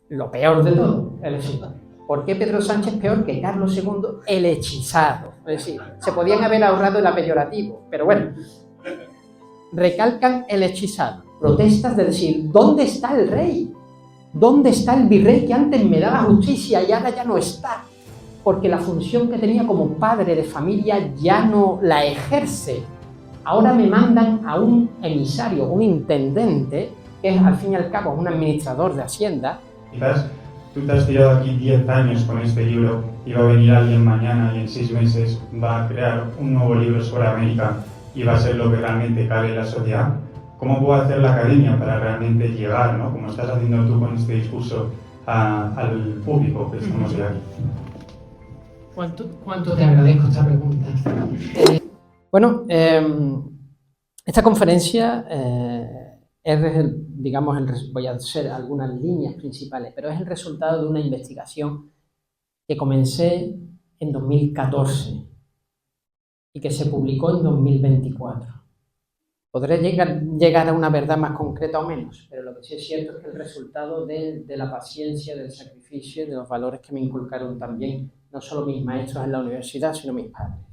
lo peor de todo. Es decir, ¿por qué Pedro Sánchez es peor que Carlos II el hechizado? Es decir, se podían haber ahorrado el apeyorativo, pero bueno, recalcan el hechizado. Protestas de decir, ¿dónde está el rey? ¿Dónde está el virrey que antes me daba justicia y ahora ya no está? Porque la función que tenía como padre de familia ya no la ejerce. Ahora me mandan a un emisario, un intendente, que es al fin y al cabo un administrador de Hacienda. Quizás tú te has tirado aquí 10 años con este libro y va a venir alguien mañana y en 6 meses va a crear un nuevo libro sobre América y va a ser lo que realmente cale en la sociedad. ¿Cómo puede hacer la academia para realmente llegar, ¿no? Como estás haciendo tú con este discurso, al público que estamos hoy aquí? ¿Cuánto te agradezco esta pregunta? Bueno, esta conferencia voy a hacer algunas líneas principales, pero es el resultado de una investigación que comencé en 2014 y que se publicó en 2024. Podré llegar a una verdad más concreta o menos, pero lo que sí es cierto es que el resultado de la paciencia, del sacrificio y de los valores que me inculcaron también, no solo mis maestros en la universidad, sino mis padres.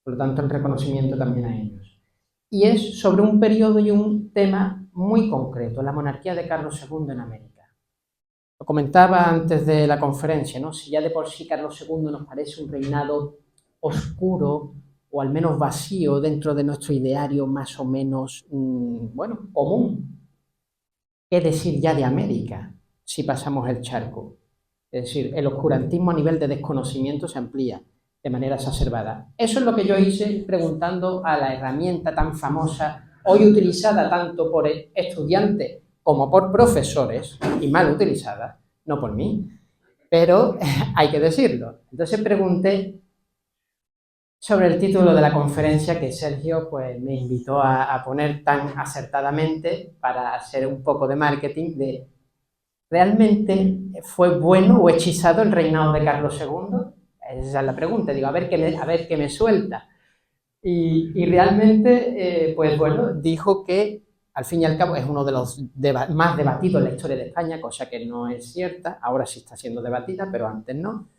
Por lo tanto, el reconocimiento también a ellos. Y es sobre un periodo y un tema muy concreto, la monarquía de Carlos II en América. Lo comentaba antes de la conferencia, ¿no? Si ya de por sí Carlos II nos parece un reinado oscuro, o al menos vacío dentro de nuestro ideario más o menos, común. ¿Qué decir ya de América si pasamos el charco? Es decir, el oscurantismo a nivel de desconocimiento se amplía de manera exacerbada. Eso es lo que yo hice preguntando a la herramienta tan famosa, hoy utilizada tanto por estudiantes como por profesores, y mal utilizada, no por mí, pero hay que decirlo. Entonces pregunté sobre el título de la conferencia que Sergio pues, me invitó a poner tan acertadamente para hacer un poco de marketing de ¿realmente fue bueno o hechizado el reinado de Carlos II? Esa es la pregunta, digo, a ver qué me suelta. Y realmente, pues bueno, dijo que al fin y al cabo es uno de los más debatidos en la historia de España, cosa que no es cierta, ahora sí está siendo debatida, pero antes no.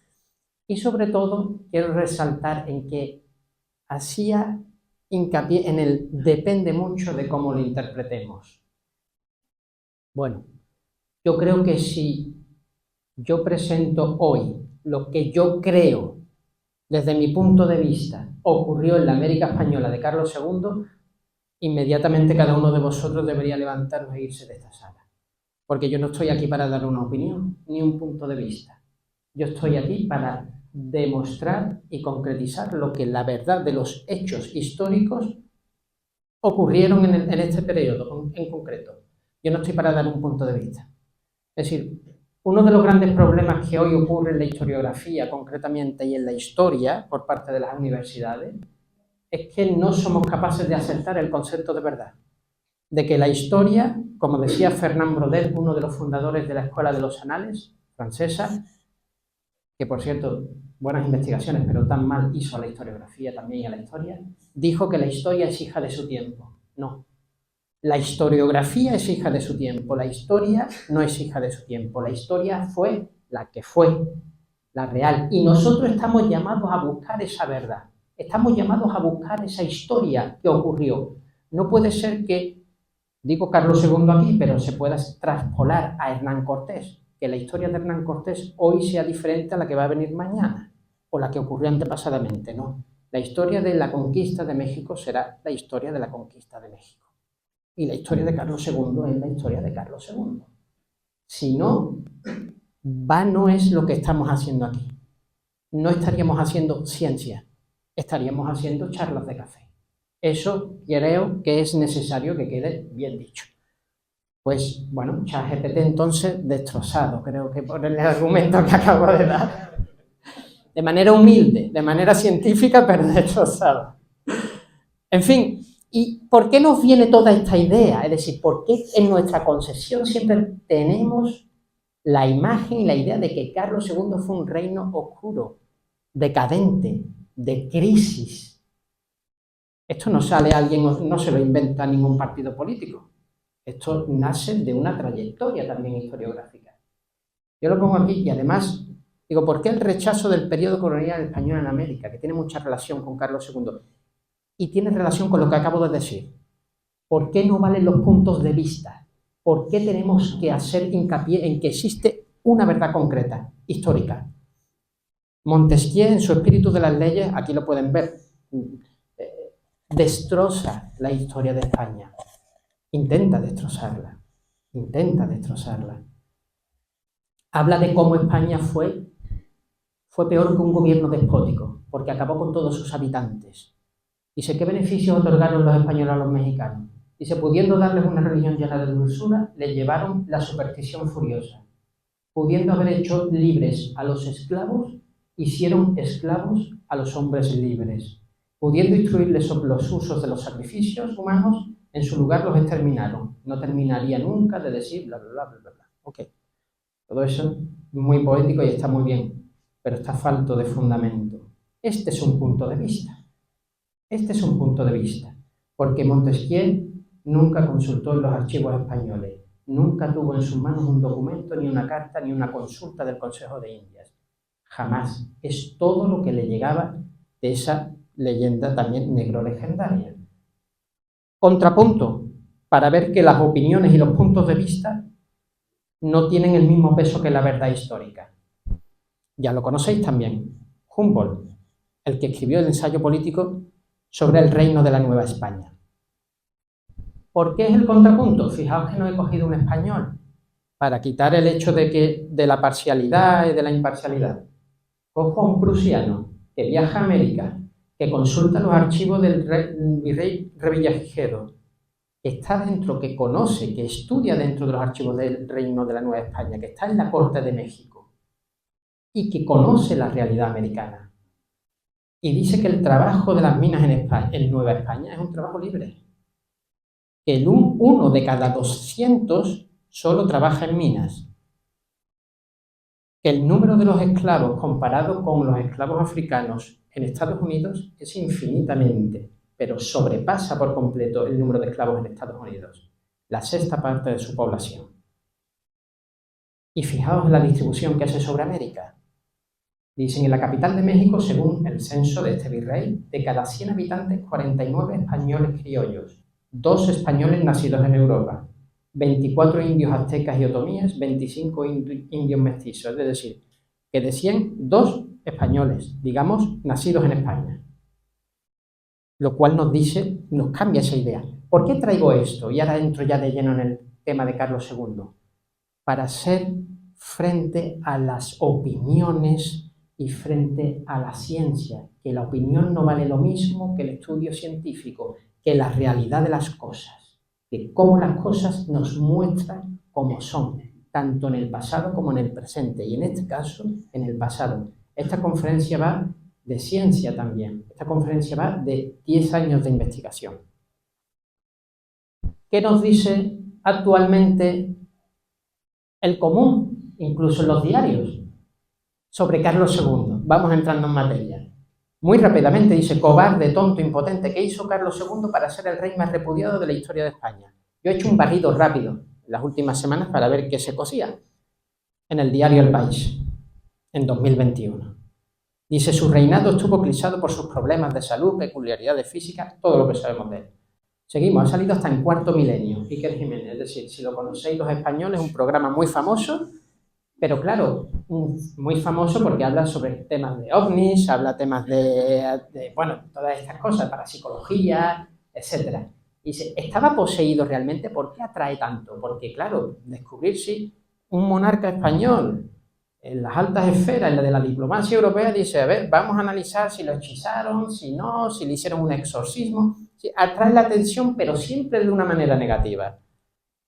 Y sobre todo quiero resaltar en que hacía hincapié en el depende mucho de cómo lo interpretemos. Bueno, yo creo que si yo presento hoy lo que yo creo, desde mi punto de vista, ocurrió en la América Española de Carlos II, inmediatamente cada uno de vosotros debería levantarnos e irse de esta sala. Porque yo no estoy aquí para dar una opinión, ni un punto de vista. Yo estoy aquí para demostrar y concretizar lo que la verdad de los hechos históricos ocurrieron en este periodo en concreto. Yo no estoy para dar un punto de vista. Es decir, uno de los grandes problemas que hoy ocurre en la historiografía concretamente y en la historia por parte de las universidades es que no somos capaces de aceptar el concepto de verdad. De que la historia, como decía Fernand Braudel, uno de los fundadores de la Escuela de los Anales francesa, que por cierto, buenas investigaciones, pero tan mal hizo a la historiografía también y a la historia, dijo que la historia es hija de su tiempo. No, la historiografía es hija de su tiempo, la historia no es hija de su tiempo, la historia fue la que fue, la real, y nosotros estamos llamados a buscar esa verdad, estamos llamados a buscar esa historia que ocurrió. No puede ser que, digo Carlos II aquí, pero se pueda traspolar a Hernán Cortés, que la historia de Hernán Cortés hoy sea diferente a la que va a venir mañana, o la que ocurrió antepasadamente, no. La historia de la conquista de México será la historia de la conquista de México. Y la historia de Carlos II es la historia de Carlos II. Si no, vano es lo que estamos haciendo aquí. No estaríamos haciendo ciencia, estaríamos haciendo charlas de café. Eso creo que es necesario que quede bien dicho. Pues bueno, ChatGPT entonces destrozado, creo que por el argumento que acabo de dar. De manera humilde, de manera científica, pero destrozado. En fin, ¿y por qué nos viene toda esta idea? Es decir, ¿por qué en nuestra concepción siempre tenemos la imagen y la idea de que Carlos II fue un reino oscuro, decadente, de crisis? Esto no sale alguien, no se lo inventa ningún partido político. Esto nace de una trayectoria también historiográfica. Yo lo pongo aquí y además digo, ¿por qué el rechazo del periodo colonial español en América, que tiene mucha relación con Carlos II y tiene relación con lo que acabo de decir? ¿Por qué no valen los puntos de vista? ¿Por qué tenemos que hacer hincapié en que existe una verdad concreta, histórica? Montesquieu, en su Espíritu de las Leyes, aquí lo pueden ver, destroza la historia de España. Intenta destrozarla. Habla de cómo España fue peor que un gobierno despótico, porque acabó con todos sus habitantes. Dice, ¿qué beneficios otorgaron los españoles a los mexicanos? Dice, pudiendo darles una religión llena de dulzura, les llevaron la superstición furiosa. Pudiendo haber hecho libres a los esclavos, hicieron esclavos a los hombres libres. Pudiendo instruirles sobre los usos de los sacrificios humanos, en su lugar los exterminaron. No terminaría nunca de decir bla, bla, bla, bla, bla. Ok. Todo eso es muy poético y está muy bien, pero está falto de fundamento. Este es un punto de vista. Porque Montesquieu nunca consultó en los archivos españoles, nunca tuvo en sus manos un documento, ni una carta, ni una consulta del Consejo de Indias. Jamás. Es todo lo que le llegaba de esa leyenda también negro-legendaria. Contrapunto, para ver que las opiniones y los puntos de vista no tienen el mismo peso que la verdad histórica. Ya lo conocéis también, Humboldt, el que escribió el ensayo político sobre el reino de la Nueva España. ¿Por qué es el contrapunto? Fijaos que no he cogido un español para quitar el hecho de la parcialidad y de la imparcialidad. Cojo a un prusiano que viaja a América, que consulta los archivos del virrey Revillagigedo, que está dentro, que conoce, que estudia dentro de los archivos del Reino de la Nueva España, que está en la Corte de México y que conoce la realidad americana. Y dice que el trabajo de las minas en Nueva España es un trabajo libre. Que uno de cada 200 solo trabaja en minas. Que el número de los esclavos comparado con los esclavos africanos en Estados Unidos es infinitamente, pero sobrepasa por completo el número de esclavos en Estados Unidos, la sexta parte de su población. Y fijaos en la distribución que hace sobre América. Dicen, en la capital de México, según el censo de este virrey, de cada 100 habitantes, 49 españoles criollos, 2 españoles nacidos en Europa, 24 indios aztecas y otomíes, 25 indios mestizos, es decir, que de 100, 2 españoles, digamos, nacidos en España. Lo cual nos cambia esa idea. ¿Por qué traigo esto? Y ahora entro ya de lleno en el tema de Carlos II. Para hacer frente a las opiniones y frente a la ciencia, que la opinión no vale lo mismo que el estudio científico, que la realidad de las cosas, que cómo las cosas nos muestran cómo son, tanto en el pasado como en el presente, y en este caso, en el pasado. Esta conferencia va de ciencia también, esta conferencia va de 10 años de investigación. ¿Qué nos dice actualmente el común, incluso en los diarios, sobre Carlos II? Vamos entrando en materia. Muy rápidamente dice, cobarde, tonto, impotente, ¿qué hizo Carlos II para ser el rey más repudiado de la historia de España? Yo he hecho un barrido rápido en las últimas semanas para ver qué se cosía en el diario El País, en 2021. Dice, su reinado estuvo eclipsado por sus problemas de salud, peculiaridades físicas, todo lo que sabemos de él. Seguimos, ha salido hasta en Cuarto Milenio, Iker Jiménez, es decir, si lo conocéis los españoles, un programa muy famoso, pero claro, muy famoso porque habla sobre temas de ovnis, habla temas de bueno, todas estas cosas, parapsicología, etc. Dice, ¿estaba poseído realmente? ¿Por qué atrae tanto? Porque claro, descubrir si un monarca español en las altas esferas, en la de la diplomacia europea, dice, a ver, vamos a analizar si lo hechizaron, si no, si le hicieron un exorcismo. Sí, atrae la atención, pero siempre de una manera negativa.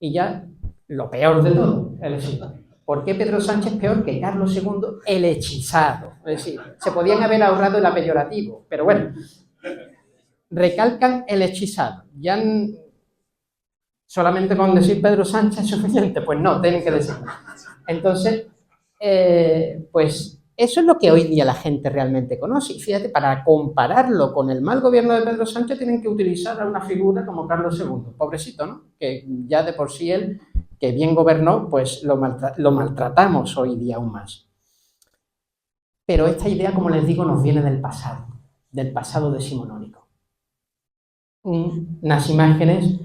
Y ya, lo peor de todo, es decir, ¿por qué Pedro Sánchez es peor que Carlos II, el hechizado? Es decir, se podían haber ahorrado el apeyorativo, pero bueno, recalcan el hechizado. Ya solamente con decir Pedro Sánchez es suficiente, pues no, tienen que decirlo. Entonces, pues eso es lo que hoy día la gente realmente conoce. Y fíjate, para compararlo con el mal gobierno de Pedro Sánchez tienen que utilizar a una figura como Carlos II, pobrecito, ¿no? Que ya de por sí él, que bien gobernó, pues lo maltratamos hoy día aún más. Pero esta idea, como les digo, nos viene del pasado decimonónico. Unas imágenes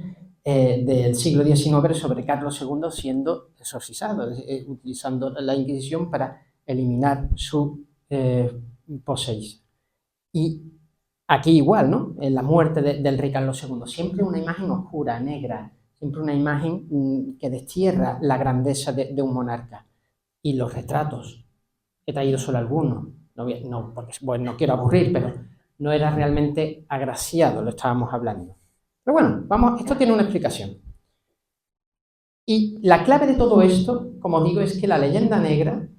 del siglo XIX sobre Carlos II siendo exorcizado, utilizando la Inquisición para eliminar su poseís. Y aquí igual, ¿no? En la muerte del rey Carlos II, siempre una imagen oscura, negra, siempre una imagen que destierra la grandeza de un monarca. Y los retratos, he traído solo algunos, porque bueno, no quiero aburrir, pero no era realmente agraciado, lo estábamos hablando. Pero bueno, vamos, esto tiene una explicación. Y la clave de todo esto, como digo, es que la leyenda negra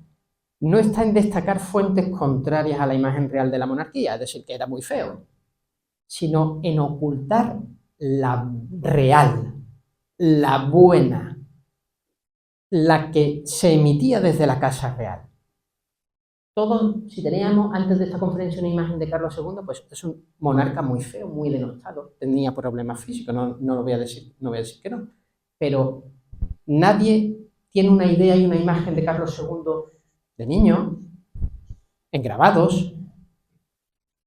no está en destacar fuentes contrarias a la imagen real de la monarquía, es decir, que era muy feo, sino en ocultar la real, la buena, la que se emitía desde la Casa Real. Todos, si teníamos antes de esta conferencia una imagen de Carlos II, pues es un monarca muy feo, muy denostado, tenía problemas físicos, no lo voy a decir, no voy a decir que no, pero nadie tiene una idea y una imagen de Carlos II de niño, en grabados,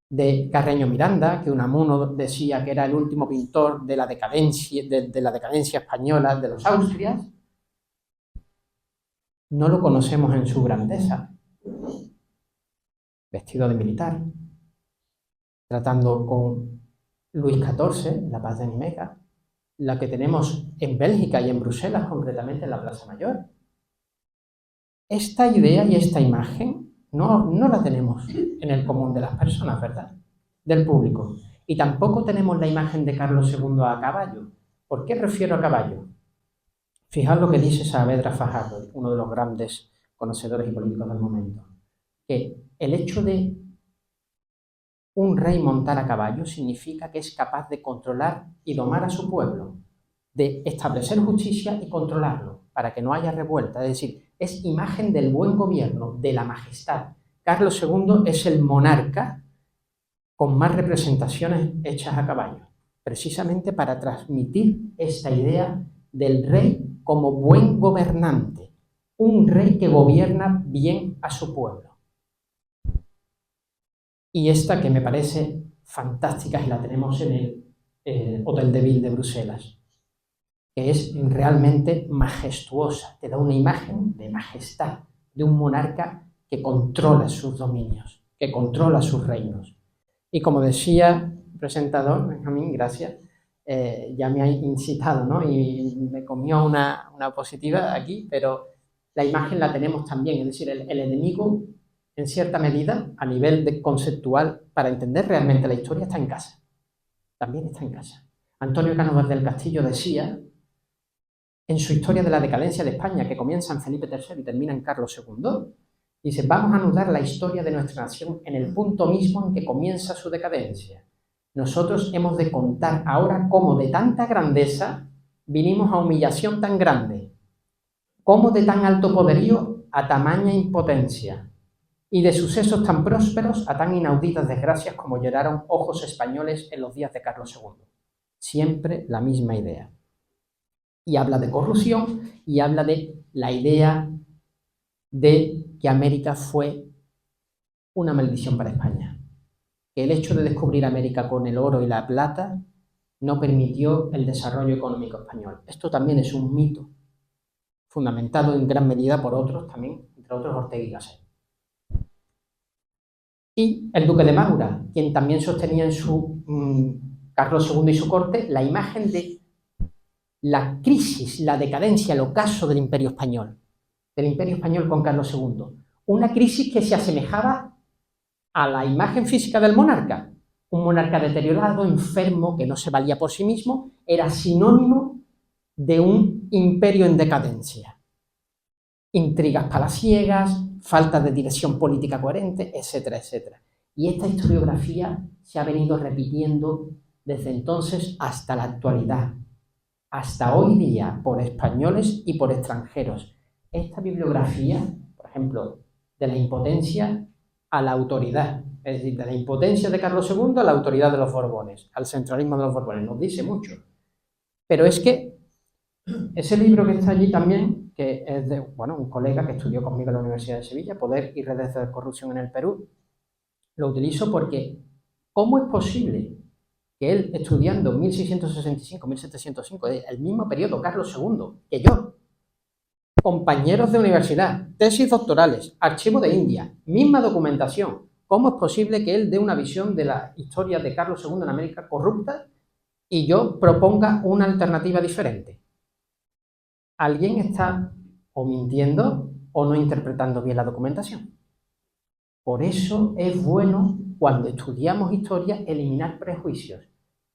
de Carreño Miranda, que Unamuno decía que era el último pintor de la decadencia española de los Austrias. No lo conocemos en su grandeza, vestido de militar, tratando con Luis XIV, la paz de Nimega, la que tenemos en Bélgica y en Bruselas, concretamente en la Plaza Mayor. Esta idea y esta imagen no la tenemos en el común de las personas, ¿verdad? Del público. Y tampoco tenemos la imagen de Carlos II a caballo. ¿Por qué refiero a caballo? Fijaos lo que dice Saavedra Fajardo, uno de los grandes conocedores y políticos del momento, que el hecho de un rey montar a caballo significa que es capaz de controlar y domar a su pueblo, de establecer justicia y controlarlo, para que no haya revuelta, es decir, es imagen del buen gobierno, de la majestad. Carlos II es el monarca con más representaciones hechas a caballo, precisamente para transmitir esta idea del rey como buen gobernante, un rey que gobierna bien a su pueblo. Y esta que me parece fantástica y la tenemos en el Hotel de Ville de Bruselas, que es realmente majestuosa, te da una imagen de majestad, de un monarca que controla sus dominios, que controla sus reinos. Y como decía el presentador, Benjamín, gracias, ya me ha incitado, ¿no? Y me comió una positiva aquí, pero la imagen la tenemos también, es decir, el enemigo, en cierta medida, a nivel conceptual, para entender realmente la historia, está en casa. También está en casa. Antonio Cánovas del Castillo decía, en su historia de la decadencia de España, que comienza en Felipe III y termina en Carlos II, dice, vamos a anudar la historia de nuestra nación en el punto mismo en que comienza su decadencia. Nosotros hemos de contar ahora cómo de tanta grandeza vinimos a humillación tan grande, cómo de tan alto poderío a tamaña impotencia, y de sucesos tan prósperos a tan inauditas desgracias como lloraron ojos españoles en los días de Carlos II. Siempre la misma idea. Y habla de corrupción y habla de la idea de que América fue una maldición para España. Que el hecho de descubrir América con el oro y la plata no permitió el desarrollo económico español. Esto también es un mito, fundamentado en gran medida por otros también, entre otros Ortega y Gasset. Y el duque de Maura, quien también sostenía en su Carlos II y su corte la imagen de la crisis, la decadencia, el ocaso del Imperio Español con Carlos II. Una crisis que se asemejaba a la imagen física del monarca. Un monarca deteriorado, enfermo, que no se valía por sí mismo, era sinónimo de un imperio en decadencia. Intrigas palaciegas, falta de dirección política coherente, etcétera, etcétera. Y esta historiografía se ha venido repitiendo desde entonces hasta la actualidad, hasta hoy día, por españoles y por extranjeros. Esta bibliografía, por ejemplo, de la impotencia a la autoridad, es decir, de la impotencia de Carlos II a la autoridad de los Borbones, al centralismo de los Borbones, nos dice mucho. Pero es que Ese libro que está allí también, que es de un colega que estudió conmigo en la Universidad de Sevilla, Poder y redes de corrupción en el Perú, lo utilizo porque ¿cómo es posible que él, estudiando 1665, 1705, el mismo periodo, Carlos II, que yo, compañeros de universidad, tesis doctorales, archivo de India, misma documentación, ¿cómo es posible que él dé una visión de la historia de Carlos II en América corrupta y yo proponga una alternativa diferente? Alguien está o mintiendo o no interpretando bien la documentación. Por eso es bueno, cuando estudiamos historia, eliminar prejuicios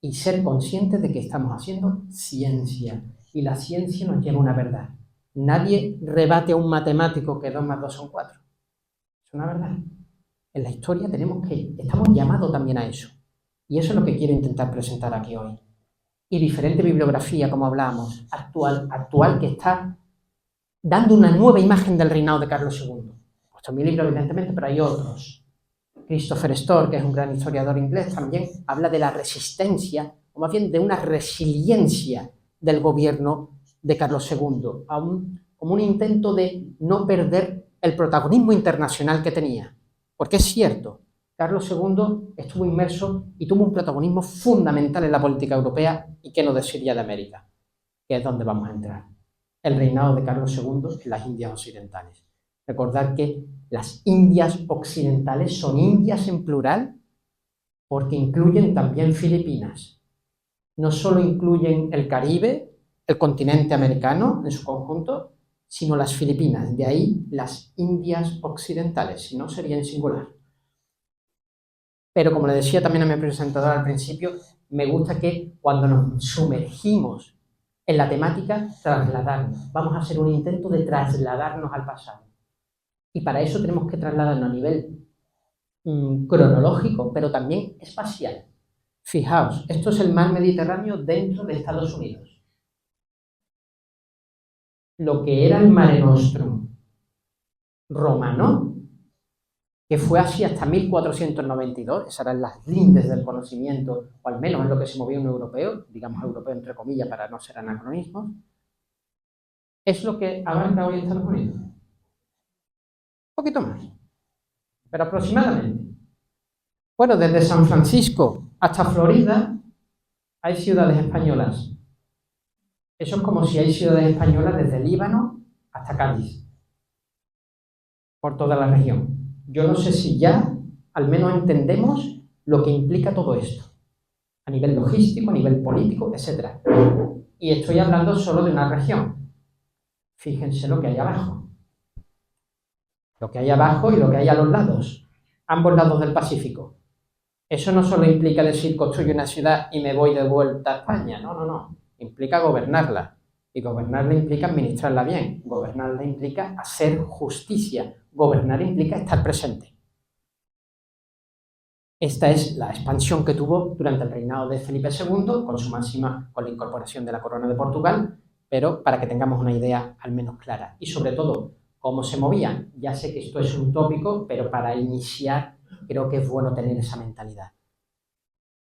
y ser conscientes de que estamos haciendo ciencia. Y la ciencia nos lleva a una verdad. Nadie rebate a un matemático que 2 más 2 son 4. Es una verdad. En la historia estamos llamados también a eso. Y eso es lo que quiero intentar presentar aquí hoy. Y diferente bibliografía, como hablábamos, actual que está dando una nueva imagen del reinado de Carlos II. He puesto mi libro, evidentemente, pero hay otros. Christopher Storr, que es un gran historiador inglés, también habla de la resistencia, o más bien de una resiliencia del gobierno de Carlos II, como un intento de no perder el protagonismo internacional que tenía. Porque es cierto, Carlos II estuvo inmerso y tuvo un protagonismo fundamental en la política europea, y qué no decir ya de América, que es donde vamos a entrar. El reinado de Carlos II en las Indias Occidentales. Recordar que las Indias Occidentales son Indias en plural porque incluyen también Filipinas. No solo incluyen el Caribe, el continente americano en su conjunto, sino las Filipinas. De ahí las Indias Occidentales, si no sería en singular. Pero como le decía también a mi presentador al principio, me gusta que cuando nos sumergimos en la temática, trasladarnos. Vamos a hacer un intento de trasladarnos al pasado. Y para eso tenemos que trasladarnos a nivel cronológico, pero también espacial. Fijaos, esto es el mar Mediterráneo dentro de Estados Unidos. Lo que era el Mare Nostrum romano, que fue así hasta 1492, esas eran las lindes del conocimiento, o al menos en lo que se movía un europeo, digamos europeo entre comillas para no ser anacronismos, es lo que abarca hoy Estados Unidos. Un poquito más, pero aproximadamente. Bueno, desde San Francisco hasta Florida hay ciudades españolas. Eso es como si hay ciudades españolas desde Líbano hasta Cádiz, por toda la región. Yo no sé si ya al menos entendemos lo que implica todo esto, a nivel logístico, a nivel político, etc. Y estoy hablando solo de una región. Fíjense lo que hay abajo. Lo que hay abajo y lo que hay a los lados, ambos lados del Pacífico. Eso no solo implica decir construyo una ciudad y me voy de vuelta a España, no. Implica gobernarla. Y gobernarla implica administrarla bien. Gobernarla implica hacer justicia. Gobernar implica estar presente. Esta es la expansión que tuvo durante el reinado de Felipe II, con la incorporación de la corona de Portugal, pero para que tengamos una idea al menos clara. Y sobre todo, cómo se movían. Ya sé que esto es un tópico, pero para iniciar creo que es bueno tener esa mentalidad.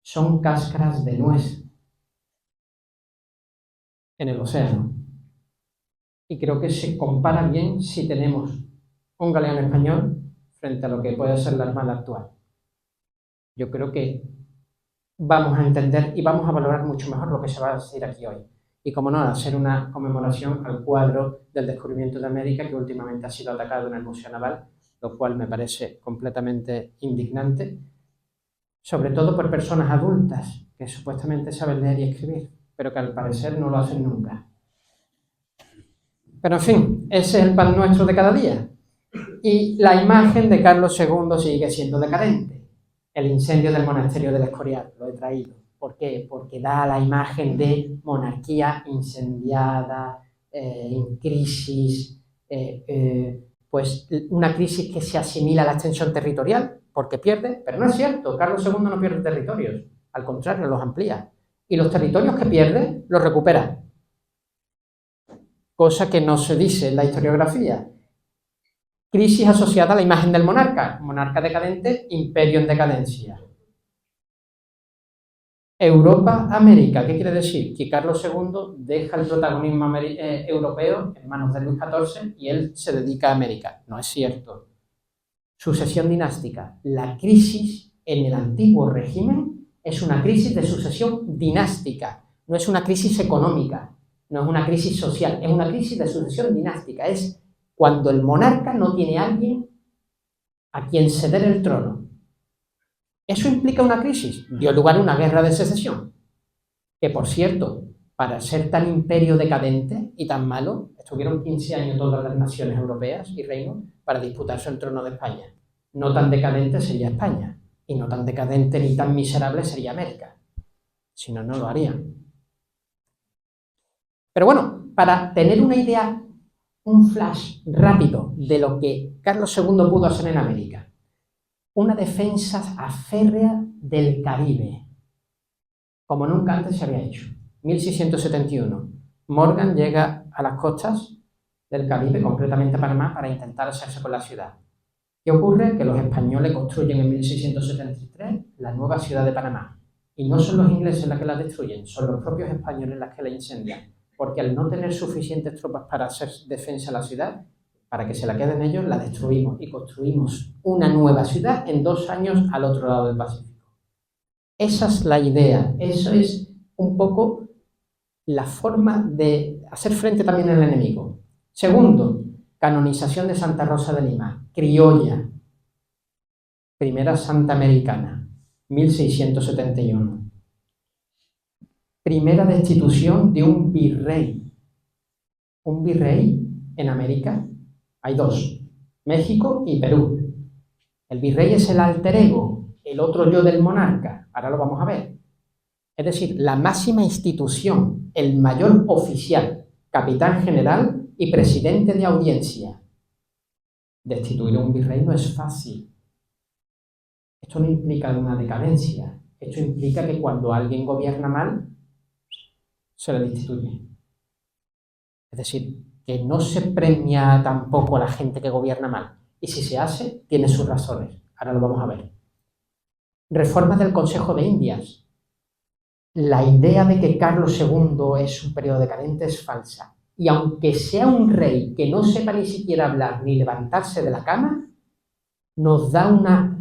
Son cáscaras de nuez en el océano. Y creo que se compara bien si tenemos un galeón español frente a lo que puede ser la Armada actual. Yo creo que vamos a entender y vamos a valorar mucho mejor lo que se va a decir aquí hoy. Y como no, hacer una conmemoración al cuadro del descubrimiento de América, que últimamente ha sido atacado en el Museo Naval, lo cual me parece completamente indignante, sobre todo por personas adultas que supuestamente saben leer y escribir, pero que al parecer no lo hacen nunca. Pero en fin, ese es el pan nuestro de cada día. Y la imagen de Carlos II sigue siendo decadente. El incendio del monasterio del Escorial, lo he traído. ¿Por qué? Porque da la imagen de monarquía incendiada, en crisis, pues una crisis que se asimila a la extensión territorial, porque pierde, pero no es cierto, Carlos II no pierde territorios, al contrario, los amplía. Y los territorios que pierde, los recupera. Cosa que no se dice en la historiografía. Crisis asociada a la imagen del monarca. Monarca decadente, imperio en decadencia. Europa, América. ¿Qué quiere decir? Que Carlos II deja el protagonismo europeo en manos de Luis XIV y él se dedica a América. No es cierto. Sucesión dinástica. La crisis en el antiguo régimen es una crisis de sucesión dinástica, no es una crisis económica, no es una crisis social, es una crisis de sucesión dinástica. Es cuando el monarca no tiene a alguien a quien ceder el trono. Eso implica una crisis. Dio lugar a una guerra de secesión, que por cierto, para ser tan imperio decadente y tan malo, estuvieron 15 años todas las naciones europeas y reinos para disputarse el trono de España. No tan decadente sería España, y no tan decadente ni tan miserable sería América. Si no, no lo harían. Pero bueno, para tener una idea, un flash rápido de lo que Carlos II pudo hacer en América. Una defensa aférrea del Caribe, como nunca antes se había hecho. 1671, Morgan llega a las costas del Caribe, concretamente a Panamá, para intentar hacerse con la ciudad. ¿Qué ocurre? Que los españoles construyen en 1673 la nueva ciudad de Panamá. Y no son los ingleses los que la destruyen, son los propios españoles los que la incendian. Porque al no tener suficientes tropas para hacer defensa de la ciudad, para que se la queden ellos, la destruimos y construimos una nueva ciudad en 2 años al otro lado del Pacífico. Esa es la idea, eso es un poco la forma de hacer frente también al enemigo. Segundo, canonización de Santa Rosa de Lima, criolla, primera santa americana, 1671. Primera destitución de un virrey. Un virrey en América hay 2, México y Perú. El virrey es el alter ego, el otro yo del monarca, ahora lo vamos a ver. Es decir, la máxima institución, el mayor oficial, capitán general y presidente de audiencia. Destituir a un virrey no es fácil. Esto no implica una decadencia, esto implica que cuando alguien gobierna mal, se le destituye. Es decir, que no se premia tampoco a la gente que gobierna mal. Y si se hace, tiene sus razones. Ahora lo vamos a ver. Reformas del Consejo de Indias. La idea de que Carlos II es un periodo decadente es falsa. Y aunque sea un rey que no sepa ni siquiera hablar ni levantarse de la cama, nos da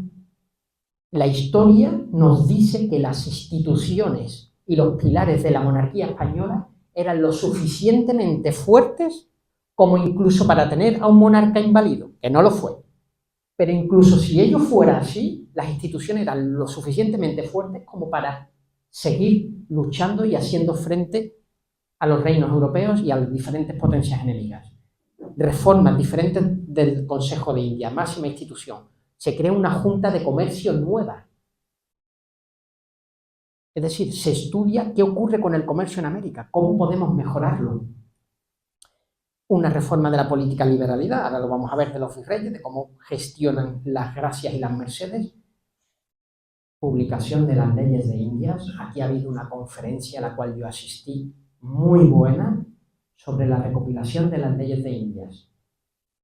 la historia nos dice que las instituciones y los pilares de la monarquía española eran lo suficientemente fuertes como incluso para tener a un monarca inválido, que no lo fue. Pero incluso si ello fuera así, las instituciones eran lo suficientemente fuertes como para seguir luchando y haciendo frente a los reinos europeos y a las diferentes potencias enemigas. Reformas diferentes del Consejo de India, máxima institución. Se crea una junta de comercio nueva. Es decir, se estudia qué ocurre con el comercio en América, cómo podemos mejorarlo. Una reforma de la política liberalidad, ahora lo vamos a ver de los virreyes, de cómo gestionan las gracias y las mercedes. Publicación de las leyes de Indias. Aquí ha habido una conferencia a la cual yo asistí, muy buena, sobre la recopilación de las leyes de Indias.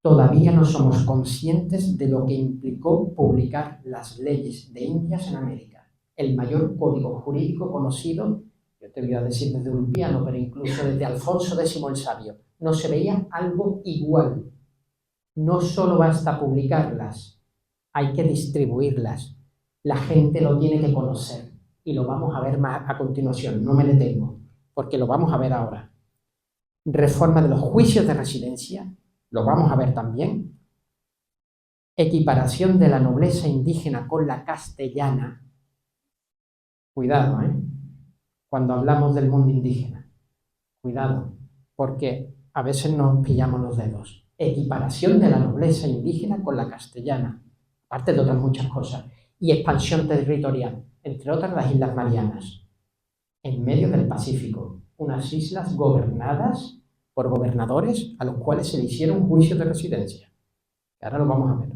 Todavía no somos conscientes de lo que implicó publicar las leyes de Indias en América. El mayor código jurídico conocido, yo te voy a decir desde Ulpiano, pero incluso desde Alfonso X el Sabio, no se veía algo igual. No solo basta publicarlas, hay que distribuirlas. La gente lo tiene que conocer y lo vamos a ver más a continuación, no me detengo, porque lo vamos a ver ahora. Reforma de los juicios de residencia, lo vamos a ver también. Equiparación de la nobleza indígena con la castellana. Cuidado, cuando hablamos del mundo indígena. Cuidado, porque a veces nos pillamos los dedos. Equiparación de la nobleza indígena con la castellana, aparte de otras muchas cosas. Y expansión territorial, entre otras las Islas Marianas, en medio del Pacífico. Unas islas gobernadas por gobernadores a los cuales se le hicieron juicios de residencia. Ahora lo vamos a ver.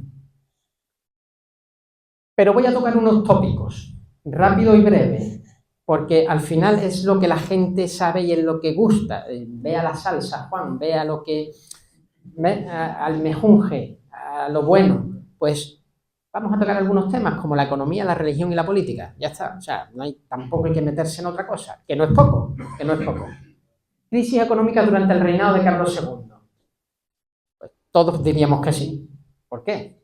Pero voy a tocar unos tópicos, rápido y breve, porque al final es lo que la gente sabe y es lo que gusta. Ve a la salsa, Juan, ve a lo que... ve al mejunje, a lo bueno. Pues Vamos a tocar algunos temas como la economía, la religión y la política. Ya está. O sea, tampoco hay que meterse en otra cosa, que no es poco, Crisis económica durante el reinado de Carlos II. Pues todos diríamos que sí. ¿Por qué?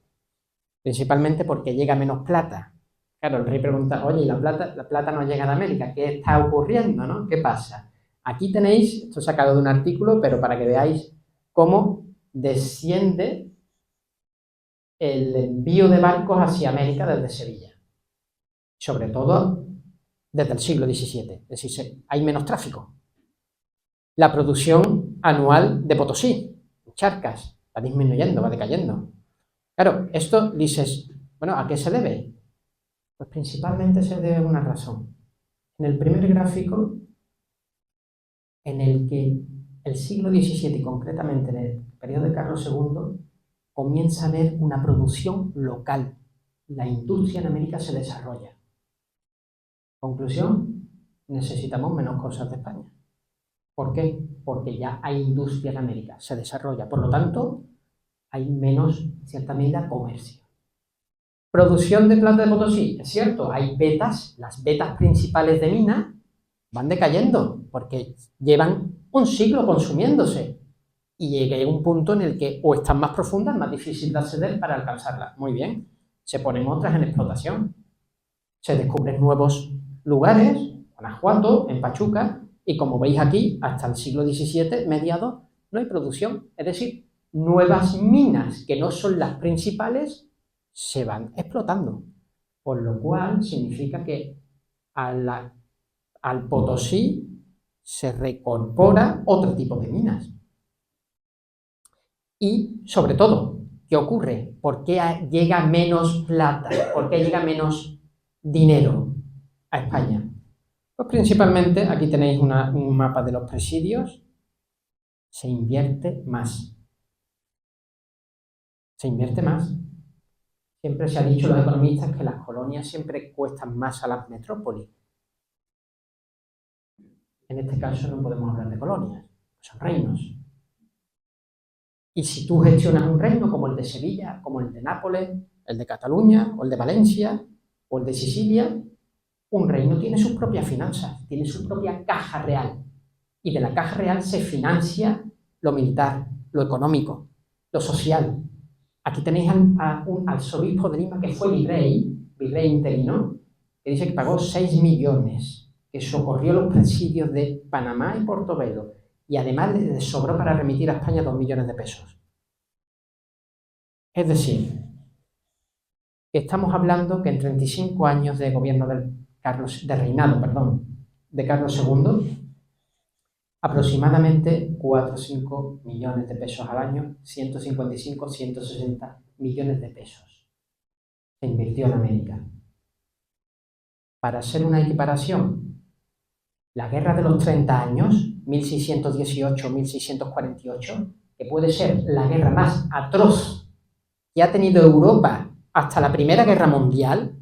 Principalmente porque llega menos plata. Claro, el rey pregunta, oye, ¿y la plata no llega de América? ¿Qué está ocurriendo, no? ¿Qué pasa? Aquí tenéis, esto sacado de un artículo, pero para que veáis cómo desciende el envío de barcos hacia América desde Sevilla. Sobre todo desde el siglo XVII. Es decir, hay menos tráfico. La producción anual de Potosí, Charcas, va disminuyendo, va decayendo. Claro, esto dices, bueno, ¿a qué se debe? Pues principalmente se debe a una razón. En el primer gráfico, en el que el siglo XVII y concretamente en el periodo de Carlos II, comienza a haber una producción local. La industria en América se desarrolla. Conclusión, necesitamos menos cosas de España. ¿Por qué? Porque ya hay industria en América, se desarrolla. Por lo tanto, hay menos, en cierta medida, comercio. Producción de plata de Potosí, es cierto, hay vetas, las vetas principales de mina van decayendo porque llevan un siglo consumiéndose y llega un punto en el que o están más profundas, más difícil de acceder para alcanzarlas. Muy bien, se ponen otras en explotación, se descubren nuevos lugares, Guanajuato, en Pachuca, y como veis aquí, hasta el siglo XVII, mediados, no hay producción, es decir, nuevas minas que no son las principales se van explotando, por lo cual significa que al Potosí se reincorpora otro tipo de minas. Y, sobre todo, ¿qué ocurre? ¿Por qué llega menos plata? ¿Por qué llega menos dinero a España? Pues principalmente, aquí tenéis un mapa de los presidios, se invierte más. Se invierte más. Siempre se ha dicho los economistas que las colonias siempre cuestan más a las metrópolis. En este caso no podemos hablar de colonias, son reinos. Y si tú gestionas un reino como el de Sevilla, como el de Nápoles, el de Cataluña, o el de Valencia, o el de Sicilia, un reino tiene sus propias finanzas, tiene su propia caja real. Y de la caja real se financia lo militar, lo económico, lo social. Aquí tenéis un arzobispo de Lima que fue virrey interino, que dice que pagó 6 millones, que socorrió los presidios de Panamá y Portobelo, y además le sobró para remitir a España 2 millones de pesos. Es decir, que estamos hablando que en 35 años de gobierno de reinado de Carlos II, aproximadamente 4 o 5 millones de pesos al año, 155, 160 millones de pesos se invirtió en América. Para hacer una equiparación, la guerra de los 30 años, 1618-1648, que puede ser la guerra más atroz que ha tenido Europa hasta la Primera Guerra Mundial,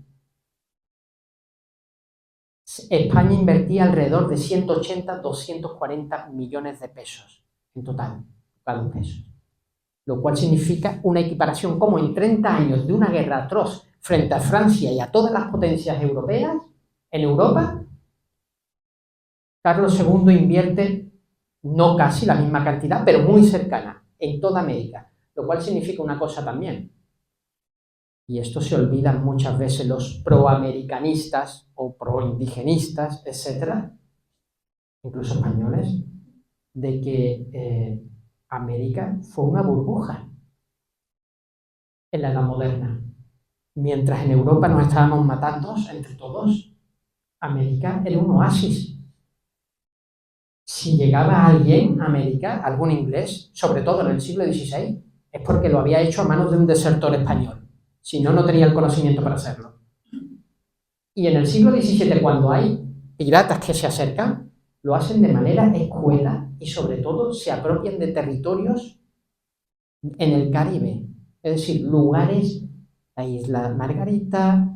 España invertía alrededor de 180-240 millones de pesos en total, cada peso. Lo cual significa una equiparación como en 30 años de una guerra atroz frente a Francia y a todas las potencias europeas, en Europa, Carlos II invierte no casi la misma cantidad, pero muy cercana, en toda América, lo cual significa una cosa también, y esto se olvidan muchas veces los proamericanistas o proindigenistas, etcétera, incluso españoles, de que América fue una burbuja en la Edad Moderna. Mientras en Europa nos estábamos matando entre todos, América era un oasis. Si llegaba alguien a América, algún inglés, sobre todo en el siglo XVI, es porque lo había hecho a manos de un desertor español. Si no, no tenía el conocimiento para hacerlo. Y en el siglo XVII, cuando hay piratas que se acercan, lo hacen de manera escueta y sobre todo se apropian de territorios en el Caribe. Es decir, lugares, la isla Margarita,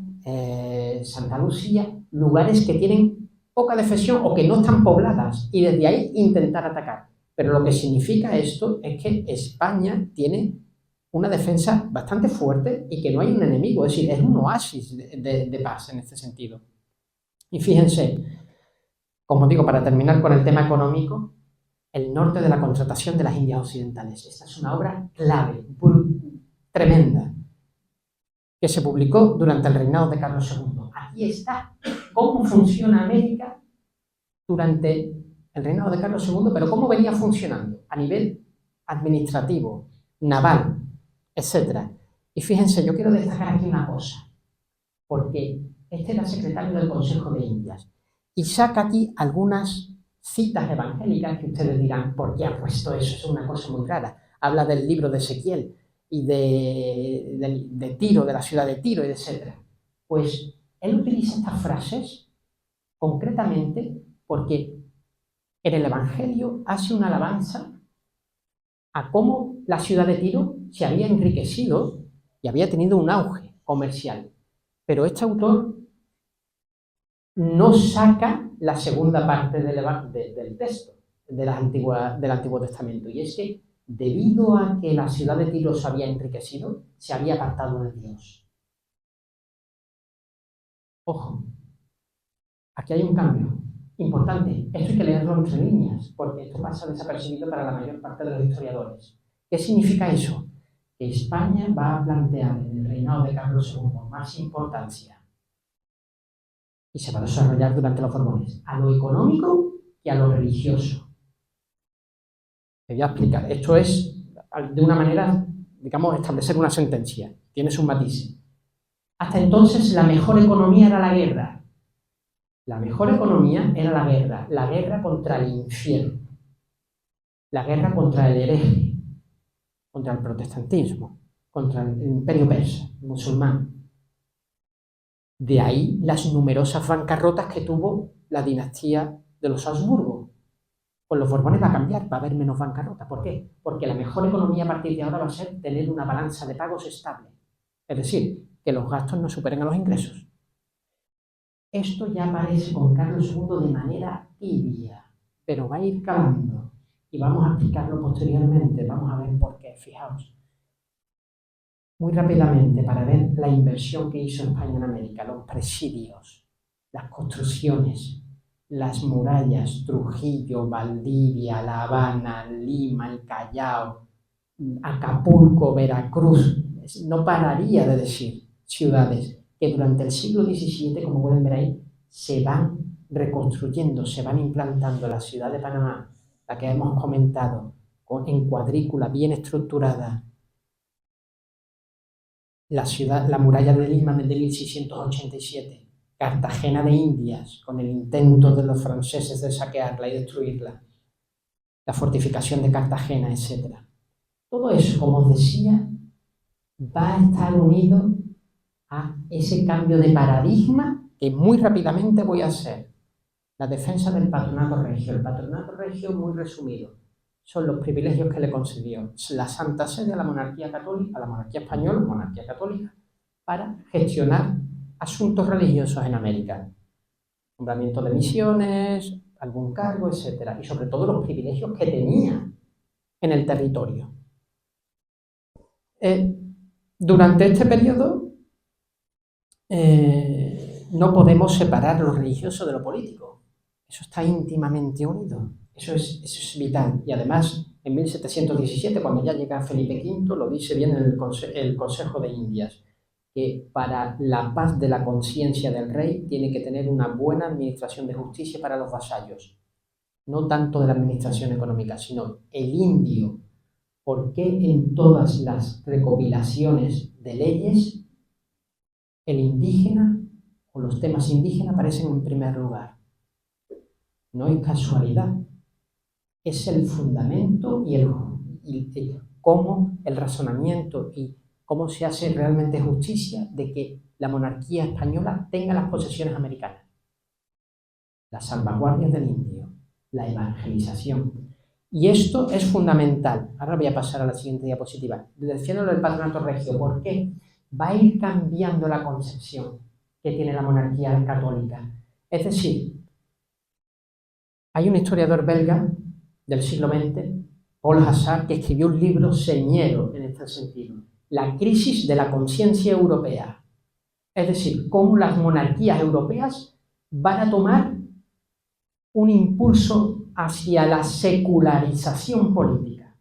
Santa Lucía, lugares que tienen poca defensión o que no están pobladas y desde ahí intentar atacar. Pero lo que significa esto es que España tiene una defensa bastante fuerte y que no hay un enemigo, es decir, es un oasis de paz en este sentido. Y fíjense, como digo, para terminar con el tema económico, el norte de la contratación de las Indias Occidentales. Esta es una obra clave, tremenda, que se publicó durante el reinado de Carlos II. Aquí está cómo funciona América durante el reinado de Carlos II, pero cómo venía funcionando a nivel administrativo, naval, etc. Y fíjense, yo quiero destacar aquí una cosa, porque este era secretario del Consejo de Indias, y saca aquí algunas citas evangélicas que ustedes dirán, ¿por qué ha puesto eso? Es una cosa muy rara. Habla del libro de Ezequiel y de Tiro, de la ciudad de Tiro, etc. Pues él utiliza estas frases concretamente porque en el Evangelio hace una alabanza a cómo la ciudad de Tiro se había enriquecido y había tenido un auge comercial. Pero este autor no saca la segunda parte del texto del Antiguo Testamento, y es que debido a que la ciudad de Tiro se había enriquecido, se había apartado de Dios. Ojo, aquí hay un cambio importante. Esto hay que leerlo entre líneas, porque esto pasa desapercibido para la mayor parte de los historiadores. ¿Qué significa eso? Que España va a plantear en el reinado de Carlos II más importancia, y se va a desarrollar durante los Borbones, a lo económico que a lo religioso. Te voy a explicar. Esto es, de una manera, digamos, establecer una sentencia. Tiene sus matices. Hasta entonces, la mejor economía era la guerra. La mejor economía era la guerra contra el infierno, la guerra contra el hereje, contra el protestantismo, contra el imperio persa, el musulmán. De ahí las numerosas bancarrotas que tuvo la dinastía de los Habsburgo. Con los Borbones va a cambiar, va a haber menos bancarrota. ¿Por qué? Porque la mejor economía a partir de ahora va a ser tener una balanza de pagos estable. Es decir, que los gastos no superen a los ingresos. Esto ya aparece con Carlos II de manera tibia, pero va a ir calando. Y vamos a explicarlo posteriormente. Vamos a ver por qué, fijaos. Muy rápidamente, para ver la inversión que hizo España en América, los presidios, las construcciones, las murallas, Trujillo, Valdivia, La Habana, Lima, el Callao, Acapulco, Veracruz, no pararía de decir ciudades que durante el siglo XVII, como pueden ver ahí, se van reconstruyendo, se van implantando. La ciudad de Panamá, la que hemos comentado, en cuadrícula, bien estructurada, la muralla de Lima de 1687, Cartagena de Indias, con el intento de los franceses de saquearla y destruirla, la fortificación de Cartagena, etc. Todo eso, como os decía, va a estar unido a ese cambio de paradigma que muy rápidamente voy a hacer. La defensa del patronato regio. El patronato regio, muy resumido, son los privilegios que le concedió la Santa Sede a la monarquía católica, a la monarquía española, monarquía católica, para gestionar asuntos religiosos en América. Nombramiento de misiones, algún cargo, etc. Y sobre todo los privilegios que tenía en el territorio. Durante este periodo no podemos separar lo religioso de lo político. Eso está íntimamente unido. Eso es vital. Y además, en 1717, cuando ya llega Felipe V, lo dice bien en el Consejo de Indias, que para la paz de la conciencia del rey tiene que tener una buena administración de justicia para los vasallos. No tanto de la administración económica, sino el indio. ¿Por qué en todas las recopilaciones de leyes el indígena o los temas indígenas aparecen en primer lugar? No es casualidad. Es el fundamento y cómo el razonamiento y cómo se hace realmente justicia de que la monarquía española tenga las posesiones americanas. Las salvaguardias del indio, la evangelización. Y esto es fundamental. Ahora voy a pasar a la siguiente diapositiva. Defiendo el patronato regio. ¿Por qué? Va a ir cambiando la concepción que tiene la monarquía católica. Es decir, hay un historiador belga del siglo XX Paul Hazzard, que escribió un libro señero en este sentido, La crisis de la conciencia europea. Es decir, cómo las monarquías europeas van a tomar un impulso hacia la secularización política,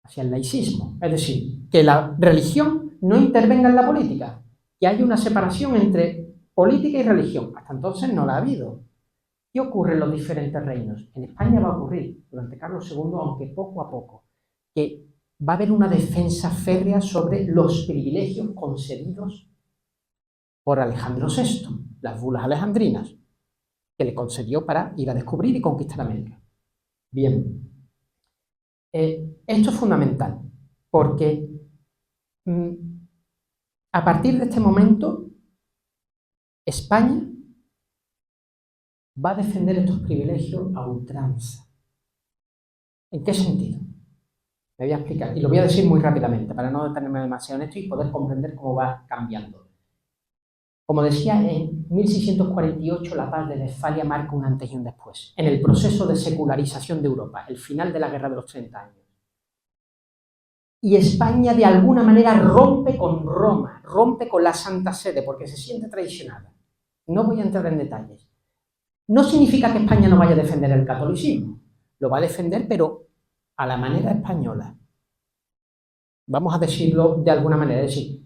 hacia el laicismo. Es decir, que la religión no intervenga en la política, que haya una separación entre política y religión. Hasta entonces no la ha habido. ¿Qué ocurre en los diferentes reinos? En España va a ocurrir durante Carlos II, aunque poco a poco, que va a haber una defensa férrea sobre los privilegios concedidos por Alejandro VI, las bulas alejandrinas, que le concedió para ir a descubrir y conquistar América. Bien, esto es fundamental, porque a partir de este momento, España va a defender estos privilegios a ultranza. ¿En qué sentido? Me voy a explicar, y lo voy a decir muy rápidamente, para no detenerme demasiado en esto y poder comprender cómo va cambiando. Como decía, en 1648 la paz de Westfalia marca un antes y un después, en el proceso de secularización de Europa, el final de la Guerra de los 30 años. Y España de alguna manera rompe con Roma, rompe con la Santa Sede, porque se siente traicionada. No voy a entrar en detalles. No significa que España no vaya a defender el catolicismo, lo va a defender, pero a la manera española. Vamos a decirlo de alguna manera, es decir,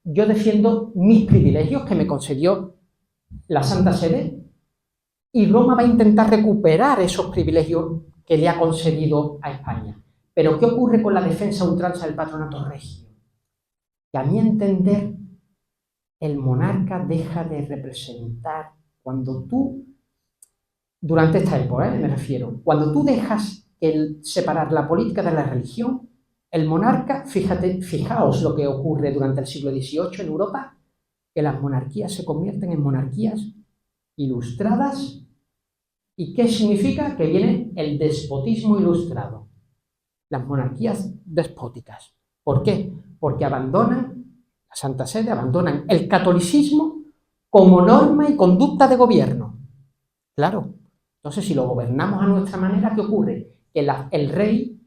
yo defiendo mis privilegios que me concedió la Santa Sede y Roma va a intentar recuperar esos privilegios que le ha concedido a España. Pero ¿qué ocurre con la defensa a ultranza del patronato regio? Que a mi entender, el monarca deja de representar, cuando tú, durante esta época, me refiero, cuando tú dejas separar la política de la religión, el monarca, fijaos lo que ocurre durante el siglo XVIII en Europa, que las monarquías se convierten en monarquías ilustradas. ¿Y qué significa? Que viene el despotismo ilustrado. Las monarquías despóticas. ¿Por qué? Porque abandonan la Santa Sede, abandonan el catolicismo como norma y conducta de gobierno. Claro. Entonces, si lo gobernamos a nuestra manera, ¿qué ocurre? Que el rey,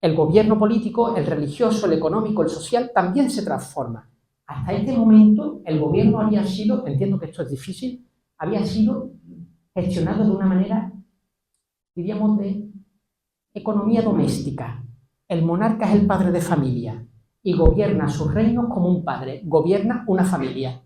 el gobierno político, el religioso, el económico, el social, también se transforma. Hasta este momento, el gobierno había sido, entiendo que esto es difícil, había sido gestionado de una manera, diríamos, de economía doméstica. El monarca es el padre de familia y gobierna sus reinos como un padre, gobierna una familia.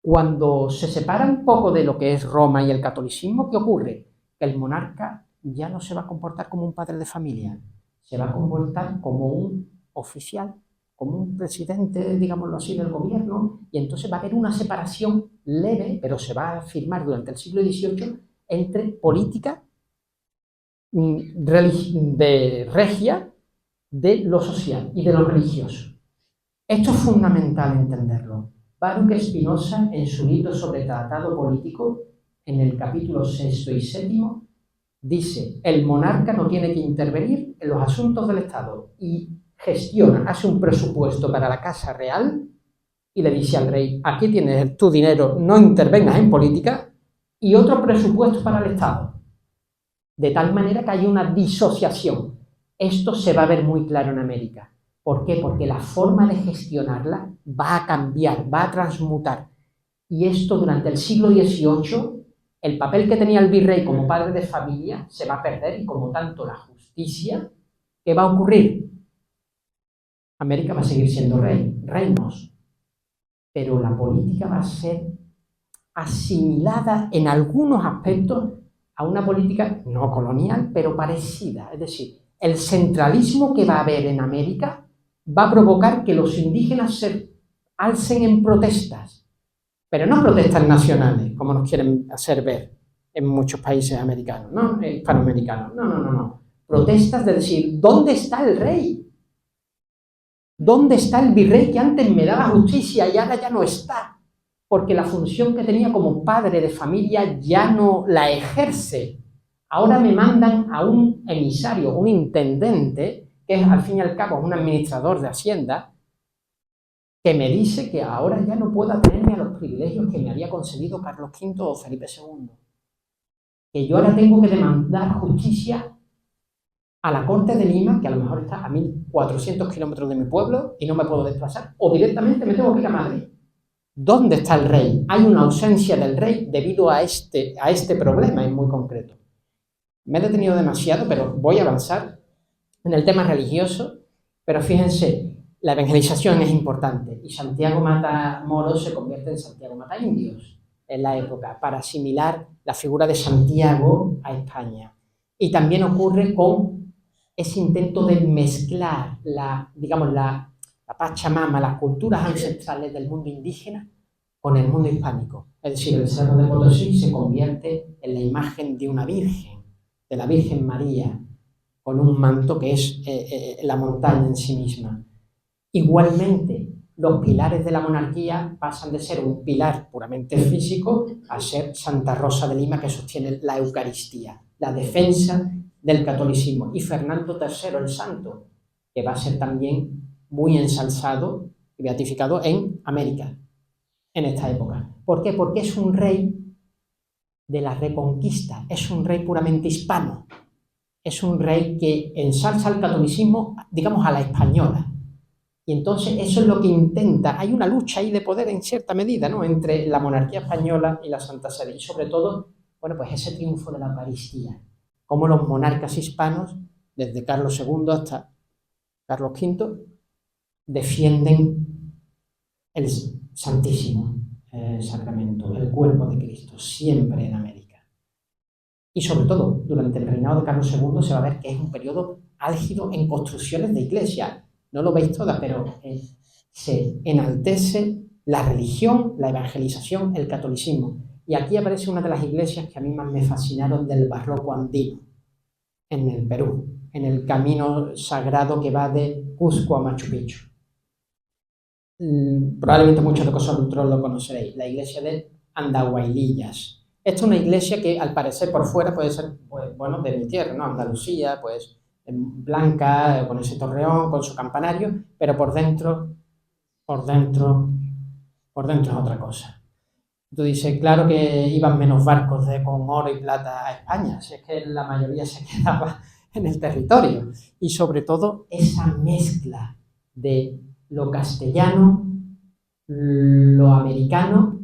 Cuando se separa un poco de lo que es Roma y el catolicismo, ¿qué ocurre? Que el monarca ya no se va a comportar como un padre de familia, se va a comportar como un oficial, como un presidente, digámoslo así, del gobierno, y entonces va a haber una separación leve, pero se va a firmar durante el siglo XVIII, entre política de regia, de lo social y de lo religioso. Esto es fundamental entenderlo. Baruch Spinoza, en su libro sobre tratado político, en el capítulo 6 y 7, dice: el monarca no tiene que intervenir en los asuntos del Estado y gestiona, hace un presupuesto para la Casa Real y le dice al rey: aquí tienes tu dinero, no intervengas en política, y otro presupuesto para el Estado. De tal manera que hay una disociación. Esto se va a ver muy claro en América. ¿Por qué? Porque la forma de gestionarla va a cambiar, va a transmutar. Y esto durante el siglo XVIII, el papel que tenía el virrey como padre de familia se va a perder, y como tanto la justicia. ¿Qué va a ocurrir? América va a seguir siendo reinos, pero la política va a ser asimilada en algunos aspectos a una política no colonial, pero parecida. Es decir, el centralismo que va a haber en América va a provocar que los indígenas se alcen en protestas, pero no protestas nacionales, como nos quieren hacer ver en muchos países americanos, no hispanoamericanos, no. Protestas de decir: ¿dónde está el rey? ¿Dónde está el virrey que antes me daba justicia y ahora ya no está? Porque la función que tenía como padre de familia ya no la ejerce. Ahora me mandan a un emisario, un intendente, que es al fin y al cabo un administrador de Hacienda, que me dice que ahora ya no puedo atenerme a los privilegios que me había concedido Carlos V o Felipe II. Que yo ahora tengo que demandar justicia a la corte de Lima, que a lo mejor está a 1.400 kilómetros de mi pueblo y no me puedo desplazar, o directamente me tengo que ir a Madrid. ¿Dónde está el rey? Hay una ausencia del rey debido a este problema en muy concreto. Me he detenido demasiado, pero voy a avanzar en el tema religioso, pero fíjense, la evangelización es importante y Santiago Matamoros se convierte en Santiago Mataindios en la época para asimilar la figura de Santiago a España. Y también ocurre con ese intento de mezclar la Pachamama, las culturas ancestrales del mundo indígena con el mundo hispánico. Es decir, el Cerro de Potosí se convierte en la imagen de una virgen, de la Virgen María, con un manto que es la montaña en sí misma. Igualmente, los pilares de la monarquía pasan de ser un pilar puramente físico a ser Santa Rosa de Lima, que sostiene la Eucaristía, la defensa del catolicismo. Y Fernando III, el Santo, que va a ser también muy ensalzado y beatificado en América, en esta época. ¿Por qué? Porque es un rey de la Reconquista, es un rey puramente hispano, es un rey que ensalza el catolicismo, digamos, a la española. Y entonces eso es lo que intenta, hay una lucha ahí de poder en cierta medida, ¿no?, entre la monarquía española y la Santa Sede, y sobre todo, bueno, pues ese triunfo de la Eucaristía, como los monarcas hispanos, desde Carlos II hasta Carlos V, defienden el Santísimo Sacramento, el cuerpo de Cristo, siempre en América. Y sobre todo, durante el reinado de Carlos II se va a ver que es un periodo álgido en construcciones de iglesia. No lo veis todas, pero se enaltece la religión, la evangelización, el catolicismo. Y aquí aparece una de las iglesias que a mí más me fascinaron del barroco andino, en el Perú, en el camino sagrado que va de Cusco a Machu Picchu. Probablemente muchos de vosotros lo conoceréis, la iglesia de Andahuaylillas. Esta es una iglesia que al parecer por fuera puede ser, pues, bueno, de mi tierra, ¿no?, Andalucía, pues blanca, con ese torreón, con su campanario, pero por dentro es otra cosa. Tú dices, claro que iban menos barcos con oro y plata a España, si es que la mayoría se quedaba en el territorio. Y sobre todo esa mezcla de lo castellano, lo americano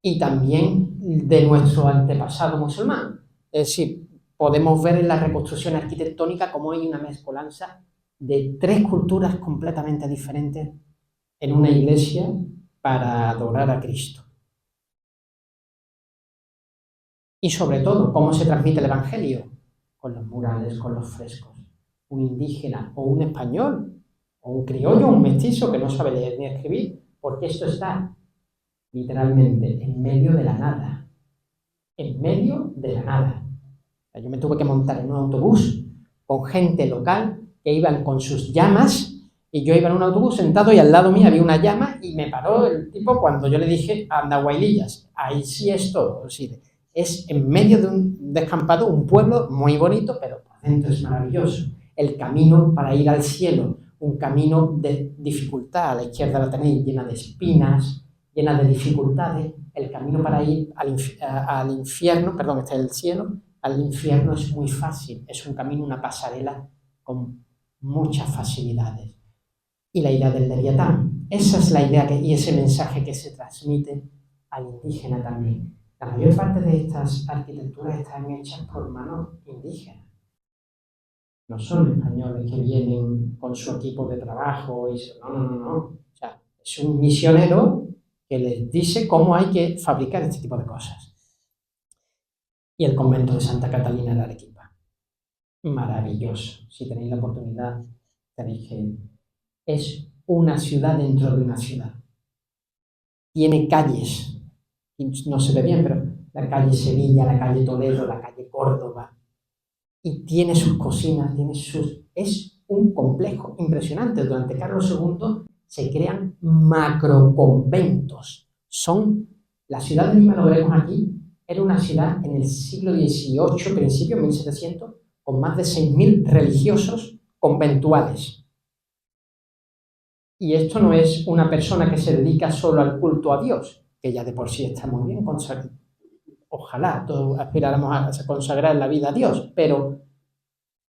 y también de nuestro antepasado musulmán. Es decir, podemos ver en la reconstrucción arquitectónica cómo hay una mezcolanza de tres culturas completamente diferentes en una iglesia para adorar a Cristo. Y sobre todo, cómo se transmite el Evangelio, con los murales, con los frescos. Un indígena o un español, o un criollo, un mestizo que no sabe leer ni escribir, porque esto está literalmente en medio de la nada. En medio de la nada. Yo me tuve que montar en un autobús con gente local que iban con sus llamas y yo iba en un autobús sentado y al lado mío había una llama y me paró el tipo cuando yo le dije Andahuaylillas. Ahí sí es todo. Sí, es en medio de un descampado, un pueblo muy bonito, pero por dentro es maravilloso. El camino para ir al cielo, un camino de dificultad. A la izquierda la tenéis llena de espinas, llena de dificultades. El camino para ir al infierno, perdón, este es el cielo, al infierno es muy fácil. Es un camino, una pasarela con muchas facilidades. Y la idea del Leviatán, esa es la idea y ese mensaje que se transmite al indígena también. La mayor parte de estas arquitecturas están hechas por manos indígenas. No son españoles que vienen con su equipo de trabajo y no. O sea, es un misionero que les dice cómo hay que fabricar este tipo de cosas. Y el convento de Santa Catalina de Arequipa. Maravilloso. Si tenéis la oportunidad, tenéis que ir. Es una ciudad dentro de una ciudad. Tiene calles. No se ve bien, pero la calle Sevilla, la calle Toledo, la calle Córdoba. Y tiene sus cocinas, es un complejo impresionante. Durante Carlos II se crean macroconventos. La ciudad de Lima, lo veremos aquí, era una ciudad en el siglo XVIII, principio, 1700, con más de 6.000 religiosos conventuales. Y esto no es una persona que se dedica solo al culto a Dios, que ya de por sí está muy bien consagrado. Ojalá todos aspiráramos a consagrar la vida a Dios, pero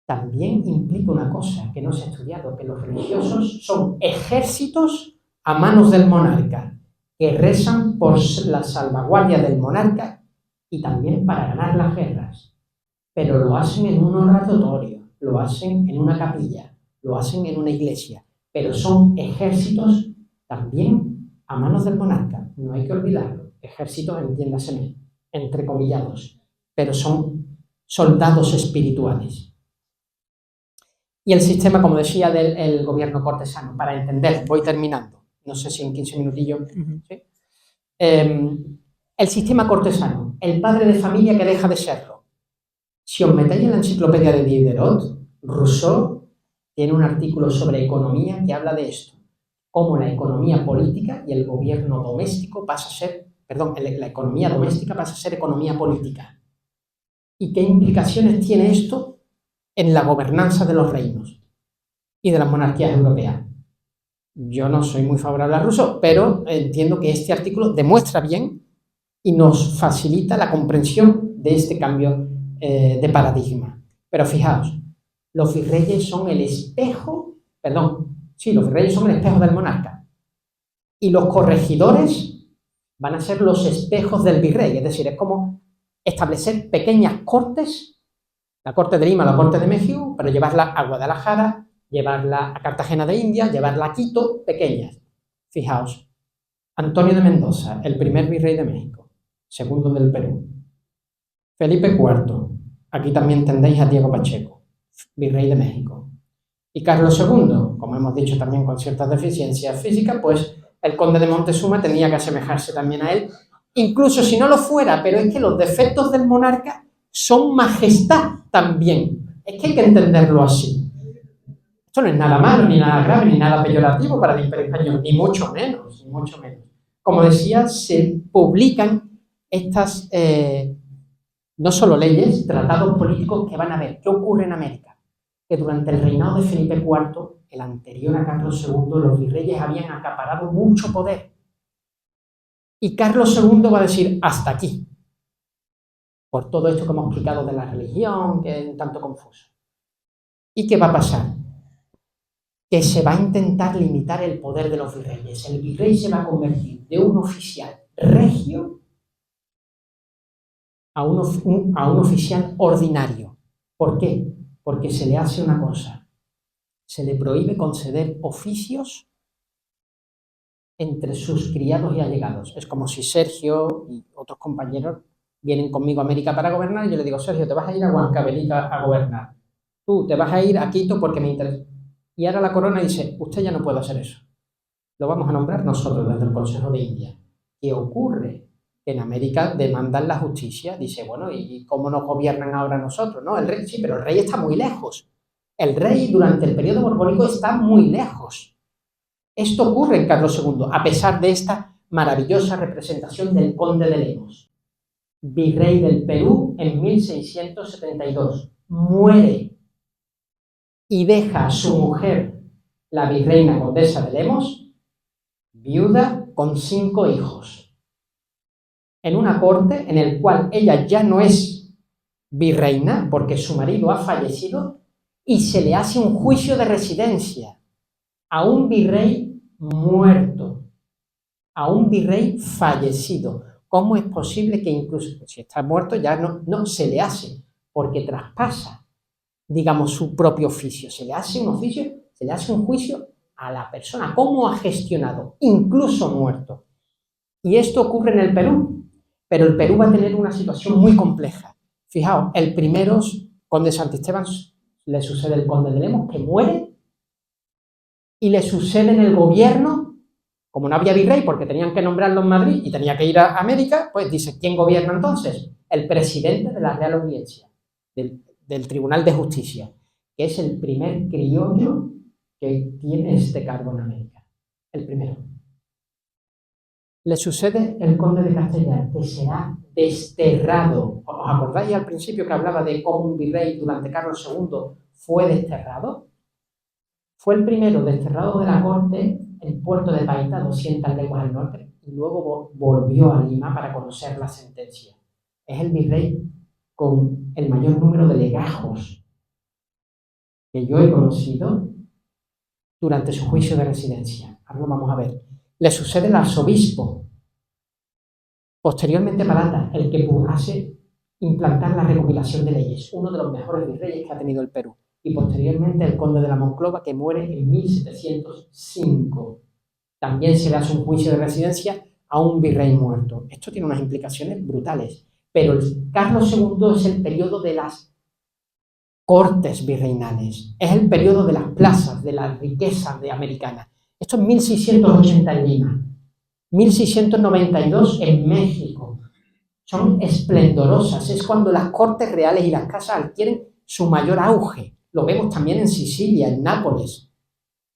también implica una cosa que no se ha estudiado, que los religiosos son ejércitos a manos del monarca, que rezan por la salvaguardia del monarca y también para ganar las guerras. Pero lo hacen en un oratorio, lo hacen en una capilla, lo hacen en una iglesia, pero son ejércitos también a manos del monarca, no hay que olvidarlo, ejércitos, entiéndaseme, entrecomillados, pero son soldados espirituales. Y el sistema, como decía, del gobierno cortesano, para entender, voy terminando, no sé si en 15 minutillos, ¿sí? El sistema cortesano, el padre de familia que deja de serlo. Si os metéis en la enciclopedia de Diderot, Rousseau tiene un artículo sobre economía que habla de esto, cómo la economía política y el gobierno doméstico pasa a ser, la economía doméstica pasa a ser economía política. ¿Y qué implicaciones tiene esto en la gobernanza de los reinos y de las monarquías europeas? Yo no soy muy favorable a Rousseau, pero entiendo que este artículo demuestra bien y nos facilita la comprensión de este cambio de paradigma. Pero fijaos, los virreyes son el espejo, los virreyes son el espejo del monarca. Y los corregidores van a ser los espejos del virrey, es decir, es como establecer pequeñas cortes, la corte de Lima, la corte de México, pero llevarla a Guadalajara, llevarla a Cartagena de Indias, llevarla a Quito, pequeñas. Fijaos, Antonio de Mendoza, el primer virrey de México, segundo del Perú. Felipe IV, aquí también tendréis a Diego Pacheco, virrey de México. Y Carlos II, como hemos dicho también con ciertas deficiencias físicas, pues el conde de Montezuma tenía que asemejarse también a él, incluso si no lo fuera, pero es que los defectos del monarca son majestad también. Es que hay que entenderlo así. Esto no es nada malo, ni nada grave, ni nada peyorativo para el Imperio Español, ni mucho menos, ni mucho menos. Como decía, se publican estas, no solo leyes, tratados políticos que van a ver qué ocurre en América. Que durante el reinado de Felipe IV, el anterior a Carlos II, los virreyes habían acaparado mucho poder. Y Carlos II va a decir, hasta aquí. Por todo esto que hemos explicado de la religión, que es un tanto confuso. ¿Y qué va a pasar? Que se va a intentar limitar el poder de los virreyes. El virrey se va a convertir de un oficial regio a un oficial ordinario. ¿Por qué? Porque se le hace una cosa. Se le prohíbe conceder oficios entre sus criados y allegados. Es como si Sergio y otros compañeros vienen conmigo a América para gobernar y yo le digo, Sergio, te vas a ir a Huancavelica a gobernar. Tú te vas a ir a Quito porque me interesa. Y ahora la corona dice, usted ya no puede hacer eso. Lo vamos a nombrar nosotros desde el Consejo de India. ¿Qué ocurre? En América demandan la justicia. Dice, bueno, ¿y cómo nos gobiernan ahora nosotros? No, el rey sí, pero el rey está muy lejos. El rey durante el periodo borbónico está muy lejos. Esto ocurre en Carlos II, a pesar de esta maravillosa representación del conde de Lemos, virrey del Perú en 1672. Muere y deja a su mujer, la virreina condesa de Lemos, viuda con 5 hijos, en una corte en el cual ella ya no es virreina porque su marido ha fallecido y se le hace un juicio de residencia a un virrey muerto, a un virrey fallecido. ¿Cómo es posible que incluso si está muerto ya no se le hace? Porque traspasa, digamos, su propio oficio. Se le hace un oficio, se le hace un juicio a la persona. ¿Cómo ha gestionado? Incluso muerto. Y esto ocurre en el Perú, pero el Perú va a tener una situación muy compleja. Fijaos, el primero, conde Santisteban, le sucede el conde de Lemos, que muere, y le sucede en el gobierno, como no había virrey porque tenían que nombrarlo en Madrid y tenía que ir a América, pues dice, ¿quién gobierna entonces? El presidente de la Real Audiencia, del Tribunal de Justicia, que es el primer criollo que tiene este cargo en América. El primero. Le sucede el conde de Castellar, que será desterrado. ¿Os acordáis al principio que hablaba de cómo un virrey durante Carlos II fue desterrado? Fue el primero desterrado de la corte en Puerto de Paita, 200 leguas al norte, y luego volvió a Lima para conocer la sentencia. Es el virrey con el mayor número de legajos que yo he conocido durante su juicio de residencia. Ahora lo vamos a ver. Le sucede el arzobispo, posteriormente Parata, el que hace implantar la recopilación de leyes, uno de los mejores virreyes que ha tenido el Perú, y posteriormente el conde de la Monclova, que muere en 1705. También se le hace un juicio de residencia a un virrey muerto. Esto tiene unas implicaciones brutales, pero el Carlos II es el periodo de las cortes virreinales, es el periodo de las plazas, de la riqueza de americana. Esto es 1680 en Lima, 1692 en México. Son esplendorosas, es cuando las cortes reales y las casas adquieren su mayor auge. Lo vemos también en Sicilia, en Nápoles,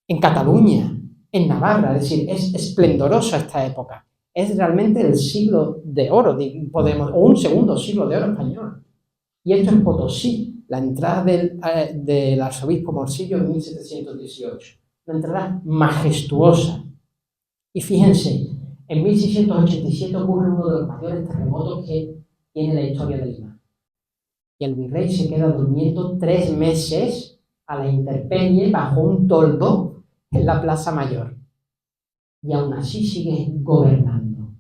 en Cataluña, en Navarra, es decir, es esplendorosa esta época. Es realmente el siglo de oro, o un segundo siglo de oro español. Y esto es Potosí, la entrada del arzobispo Morcillo en 1718. Una entrada majestuosa. Y fíjense, en 1687 ocurre uno de los mayores terremotos que tiene la historia de Lima. Y el virrey se queda durmiendo 3 meses a la intemperie bajo un toldo en la Plaza Mayor. Y aún así sigue gobernando.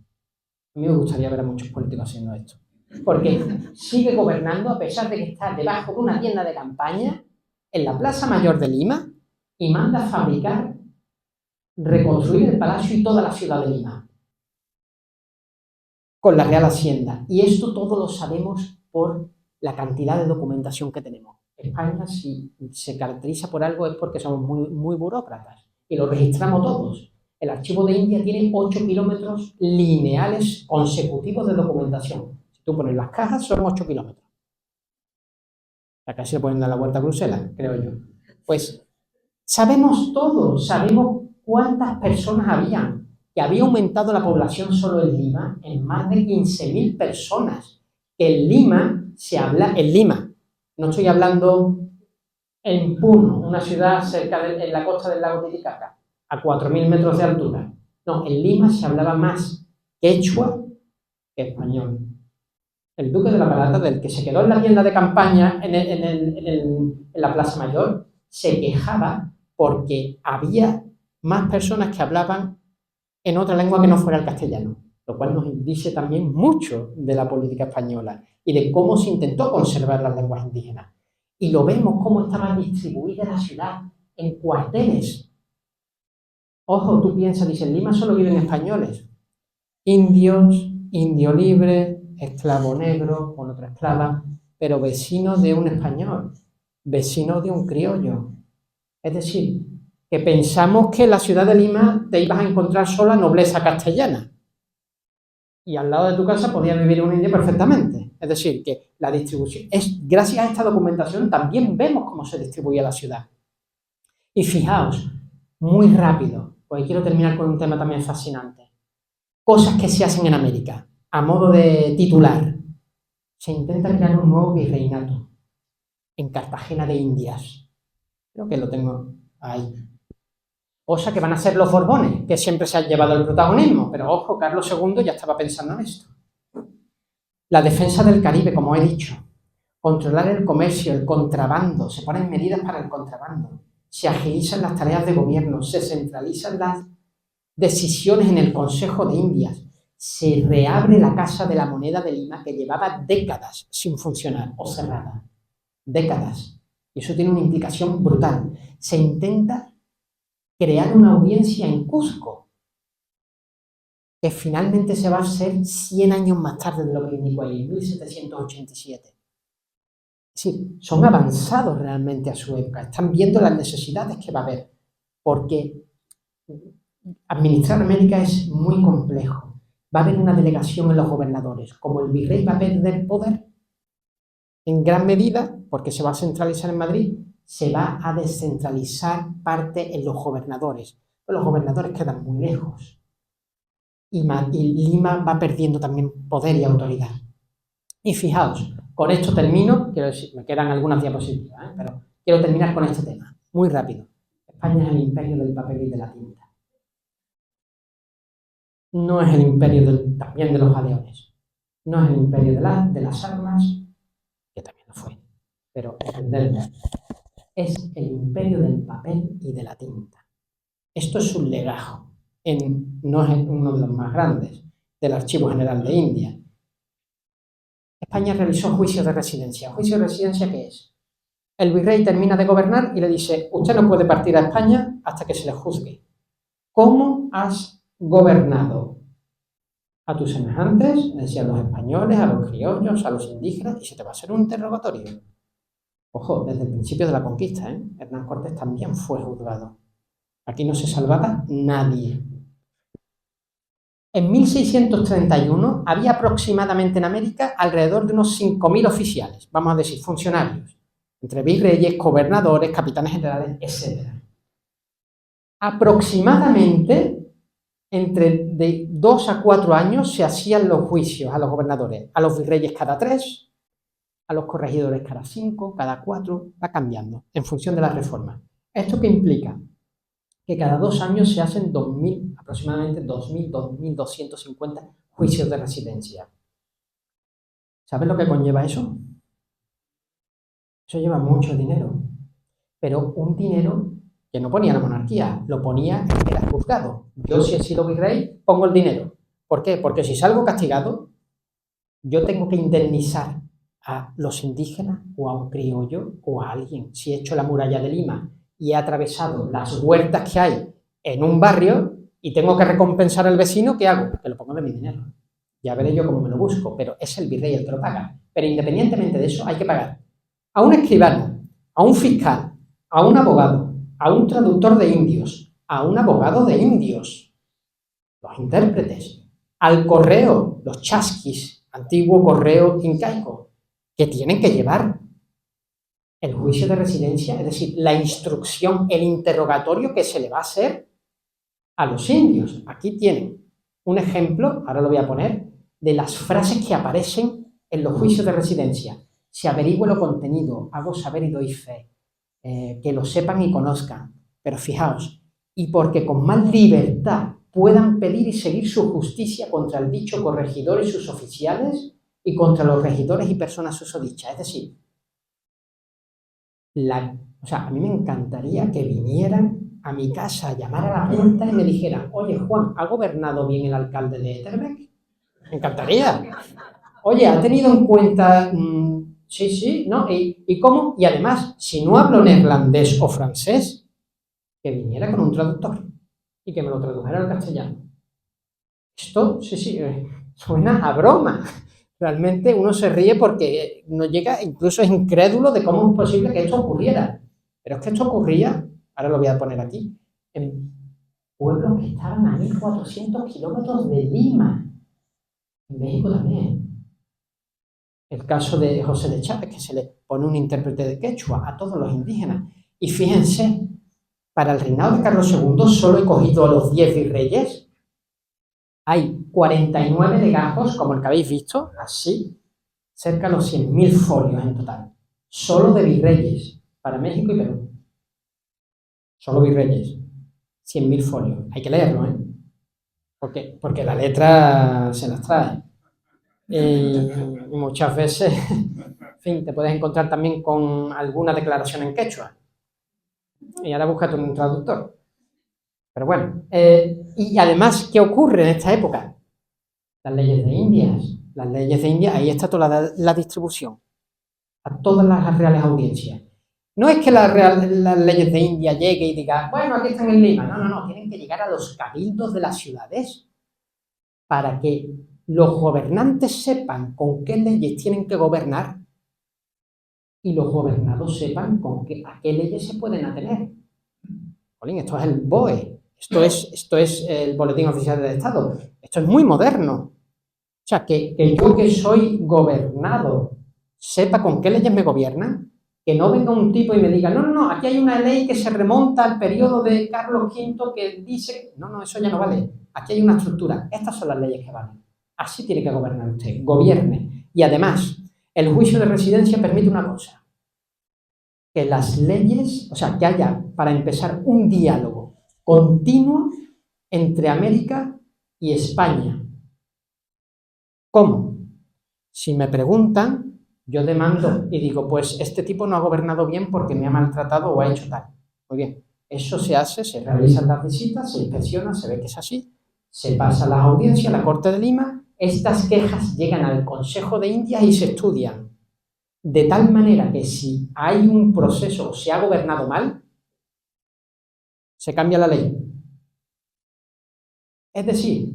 A mí me gustaría ver a muchos políticos haciendo esto. Porque sigue gobernando a pesar de que está debajo de una tienda de campaña en la Plaza Mayor de Lima y manda a fabricar, reconstruir el palacio y toda la ciudad de Lima con la Real Hacienda. Y esto todo lo sabemos por la cantidad de documentación que tenemos. España, si se caracteriza por algo, es porque somos muy burócratas y lo registramos todos. El archivo de India tiene 8 kilómetros lineales consecutivos de documentación. Si tú pones las cajas, son 8 kilómetros. Acá se pueden dar la vuelta a Bruselas, creo yo. Pues sabemos todo, sabemos cuántas personas habían, que había aumentado la población solo en Lima en más de 15.000 personas. En Lima se habla, en Lima, no estoy hablando en Puno, una ciudad cerca en la costa del lago Titicaca, a 4.000 metros de altura. No, en Lima se hablaba más quechua que español. El duque de la Parata, del que se quedó en la tienda de campaña en la Plaza Mayor, se quejaba porque había más personas que hablaban en otra lengua que no fuera el castellano, lo cual nos dice también mucho de la política española y de cómo se intentó conservar las lenguas indígenas. Y lo vemos cómo estaba distribuida la ciudad en cuarteles. Ojo, tú piensas, dice, en Lima solo viven españoles. Indios, indio libre, esclavo negro, con otra esclava, pero vecinos de un español, vecinos de un criollo. Es decir, que pensamos que en la ciudad de Lima te ibas a encontrar sola nobleza castellana. Y al lado de tu casa podía vivir un indio perfectamente. Es decir, que la distribución, gracias a esta documentación también vemos cómo se distribuía la ciudad. Y fijaos, muy rápido, porque quiero terminar con un tema también fascinante. Cosas que se hacen en América, a modo de titular. Se intenta crear un nuevo virreinato en Cartagena de Indias. Creo que lo tengo ahí. Cosa que van a ser los Borbones, que siempre se han llevado el protagonismo, pero ojo, Carlos II ya estaba pensando en esto. La defensa del Caribe, como he dicho, controlar el comercio, el contrabando, se ponen medidas para el contrabando, se agilizan las tareas de gobierno, se centralizan las decisiones en el Consejo de Indias, se reabre la Casa de la Moneda de Lima, que llevaba décadas sin funcionar o cerrada, décadas, y eso tiene una implicación brutal. Se intenta crear una audiencia en Cusco, que finalmente se va a hacer 100 años más tarde de lo que indicó ahí, en 1787. Es decir, son avanzados realmente a su época, están viendo las necesidades que va a haber, porque administrar América es muy complejo. Va a haber una delegación en los gobernadores. Como el virrey va a perder poder, en gran medida, porque se va a centralizar en Madrid, se va a descentralizar parte en los gobernadores. Pero los gobernadores quedan muy lejos. Y Lima va perdiendo también poder y autoridad. Y fijaos, con esto termino, quiero decir, me quedan algunas diapositivas, pero quiero terminar con este tema, muy rápido. España es el imperio del papel y de la tinta. No es el imperio también de los galeones. No es el imperio de las armas, que también lo fue, pero entenderlo. es el imperio del papel y de la tinta. Esto es un legajo, no es uno de los más grandes, del Archivo General de India. España realizó juicios de residencia. ¿Juicio de residencia qué es? El virrey termina de gobernar y le dice, usted no puede partir a España hasta que se le juzgue. ¿Cómo has gobernado a tus semejantes, es decir, a los españoles, a los criollos, a los indígenas, y se te va a hacer un interrogatorio? Ojo, desde el principio de la conquista, Hernán Cortés también fue juzgado. Aquí no se salvaba nadie. En 1631 había aproximadamente en América alrededor de unos 5.000 oficiales, vamos a decir, funcionarios, entre virreyes, gobernadores, capitanes generales, etc. Aproximadamente entre de 2 a 4 años se hacían los juicios a los gobernadores, a los virreyes cada 3, a los corregidores cada 5, cada 4, va cambiando en función de la reforma. ¿Esto qué implica? Que cada 2 años se hacen aproximadamente 2.250 juicios de residencia. ¿Sabes lo que conlleva eso? Eso lleva mucho dinero, pero un dinero que no ponía la monarquía, lo ponía el que era juzgado. Yo, si he sido virrey, pongo el dinero. ¿Por qué? Porque si salgo castigado, yo tengo que indemnizar a los indígenas o a un criollo o a alguien. Si he hecho la muralla de Lima y he atravesado las huertas que hay en un barrio y tengo que recompensar al vecino, ¿qué hago? Que lo pongo de mi dinero. Ya veré yo cómo me lo busco, pero es el virrey el que lo paga. Pero independientemente de eso, hay que pagar a un escribano, a un fiscal, a un abogado, a un traductor de indios, a un abogado de indios, los intérpretes, al correo, los chasquis, antiguo correo incaico, que tienen que llevar el juicio de residencia, es decir, la instrucción, el interrogatorio que se le va a hacer a los indios. Aquí tienen un ejemplo, ahora lo voy a poner, de las frases que aparecen en los juicios de residencia. Si averiguo lo contenido, hago saber y doy fe, que lo sepan y conozcan. Pero fijaos, y porque con más libertad puedan pedir y seguir su justicia contra el dicho corregidor y sus oficiales y contra los regidores y personas susodichas. Es decir, a mí me encantaría que vinieran a mi casa a llamar a la puerta y me dijeran, oye, Juan, ¿ha gobernado bien el alcalde de Etterbeek? Me encantaría. Oye, ¿ha tenido en cuenta...? Sí, ¿no? ¿Y cómo? Y además, si no hablo neerlandés o francés, que viniera con un traductor y que me lo tradujera al castellano. Esto, suena a broma. Realmente uno se ríe porque no llega, incluso es incrédulo de cómo es posible que esto ocurriera. Pero es que esto ocurría, ahora lo voy a poner aquí, en pueblos que estaban a 1.400 kilómetros de Lima. En México también. El caso de José de Chávez, que se le pone un intérprete de quechua a todos los indígenas. Y fíjense, para el reinado de Carlos II solo he cogido a los 10 virreyes. Hay 49 legajos, como el que habéis visto, así, cerca de los 100.000 folios en total. Solo de virreyes, para México y Perú. Solo virreyes. 100.000 folios. Hay que leerlo, ¿eh? Porque la letra se las trae. Y muchas veces, en fin, te puedes encontrar también con alguna declaración en quechua. Y ahora búscate un traductor. Pero bueno, y además, ¿qué ocurre en esta época? Las leyes de Indias. Las leyes de India, ahí está toda la distribución. A todas las reales audiencias. No es que las leyes de India llegue y diga, bueno, aquí están en Lima. No, tienen que llegar a los cabildos de las ciudades para que los gobernantes sepan con qué leyes tienen que gobernar y los gobernados sepan a qué leyes se pueden atener. Jolín, esto es el BOE, esto es el Boletín Oficial del Estado, esto es muy moderno. O sea, que yo que soy gobernado sepa con qué leyes me gobiernan, que no venga un tipo y me diga, no, aquí hay una ley que se remonta al periodo de Carlos V que dice, no, eso ya no vale, aquí hay una estructura, estas son las leyes que valen. Así tiene que gobernar usted, gobierne. Y además, el juicio de residencia permite una cosa, que las leyes, que haya, para empezar, un diálogo continuo entre América y España. ¿Cómo? Si me preguntan, Yo demando y digo, pues este tipo no ha gobernado bien porque me ha maltratado o ha hecho tal. Muy bien, eso se hace, se realizan las visitas, se inspecciona, se ve que es así, se pasa a las audiencias, a la Corte de Lima, estas quejas llegan al Consejo de Indias y se estudian. De tal manera que si hay un proceso o se ha gobernado mal, se cambia la ley. Es decir,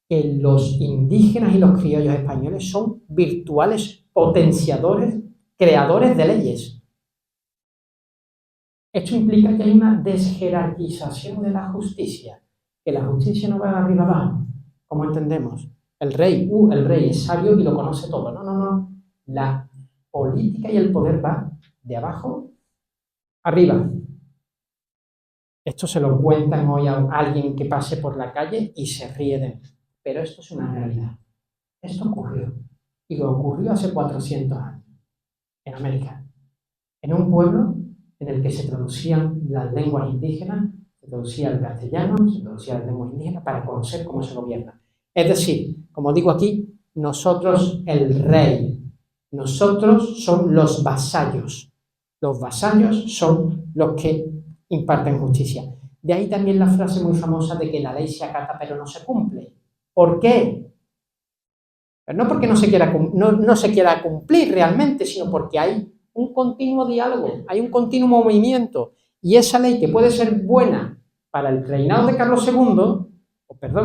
que los indígenas y los criollos españoles son virtuales potenciadores, creadores de leyes. Esto implica que hay una desjerarquización de la justicia, que la justicia no va de arriba abajo, como entendemos. El rey es sabio y lo conoce todo. No. La política y el poder va de abajo arriba. Esto se lo cuentan hoy a alguien que pase por la calle y se ríe de él. Pero esto es una realidad. Esto ocurrió. Y lo ocurrió hace 400 años, en América. En un pueblo en el que se traducían las lenguas indígenas, se traducía el castellano, se traducía las lenguas indígenas para conocer cómo se gobierna. Es decir, como digo aquí, nosotros el rey, nosotros son los vasallos. Los vasallos son los que imparten justicia. De ahí también la frase muy famosa de que la ley se acata pero no se cumple. ¿Por qué? Pero no porque no se quiera cumplir realmente, sino porque hay un continuo diálogo, hay un continuo movimiento. Y esa ley que puede ser buena para el reinado de Carlos II,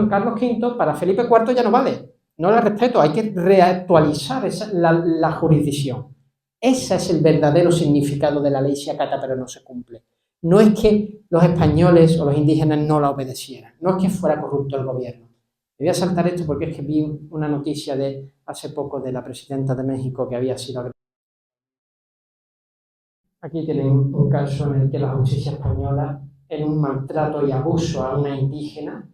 Carlos V, para Felipe IV ya no vale. No la respeto, hay que reactualizar la jurisdicción. Ese es el verdadero significado de la ley se acata pero no se cumple. No es que los españoles o los indígenas no la obedecieran, no es que fuera corrupto el gobierno. Me voy a saltar esto porque es que vi una noticia de hace poco de la presidenta de México que había sido agredida. Aquí tienen un caso en el que la justicia española, en un maltrato y abuso a una indígena,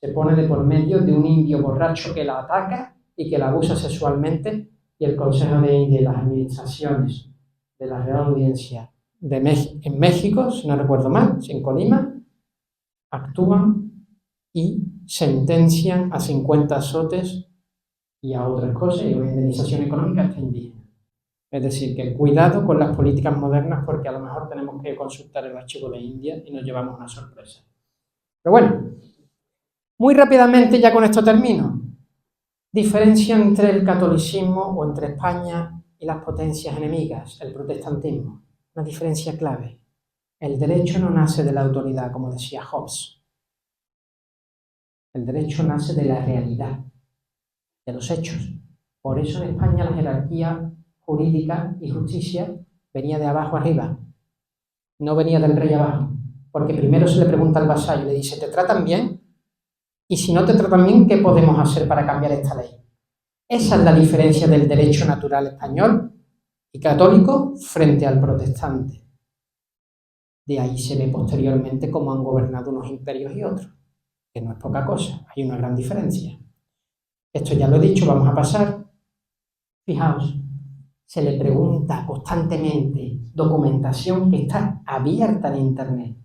se pone de por medio de un indio borracho que la ataca y que la abusa sexualmente, y el Consejo de India y las administraciones de la Real Audiencia en México, si no recuerdo mal, en Colima, actúan y sentencian a 50 azotes y a otras cosas y una indemnización económica a esta indígena. Es decir, que cuidado con las políticas modernas porque a lo mejor tenemos que consultar el archivo de India y nos llevamos una sorpresa. Pero bueno, muy rápidamente ya con esto termino. Diferencia entre el catolicismo o entre España y las potencias enemigas, el protestantismo. Una diferencia clave. El derecho no nace de la autoridad, como decía Hobbes. El derecho nace de la realidad, de los hechos. Por eso en España la jerarquía jurídica y justicia venía de abajo arriba, no venía del rey abajo, porque primero se le pregunta al vasallo y le dice, ¿te tratan bien? Y si no te tratan bien, ¿qué podemos hacer para cambiar esta ley? Esa es la diferencia del derecho natural español y católico frente al protestante. De ahí se ve posteriormente cómo han gobernado unos imperios y otros, que no es poca cosa, hay una gran diferencia. Esto ya lo he dicho, vamos a pasar. Fijaos, se le pregunta constantemente, documentación que está abierta en Internet,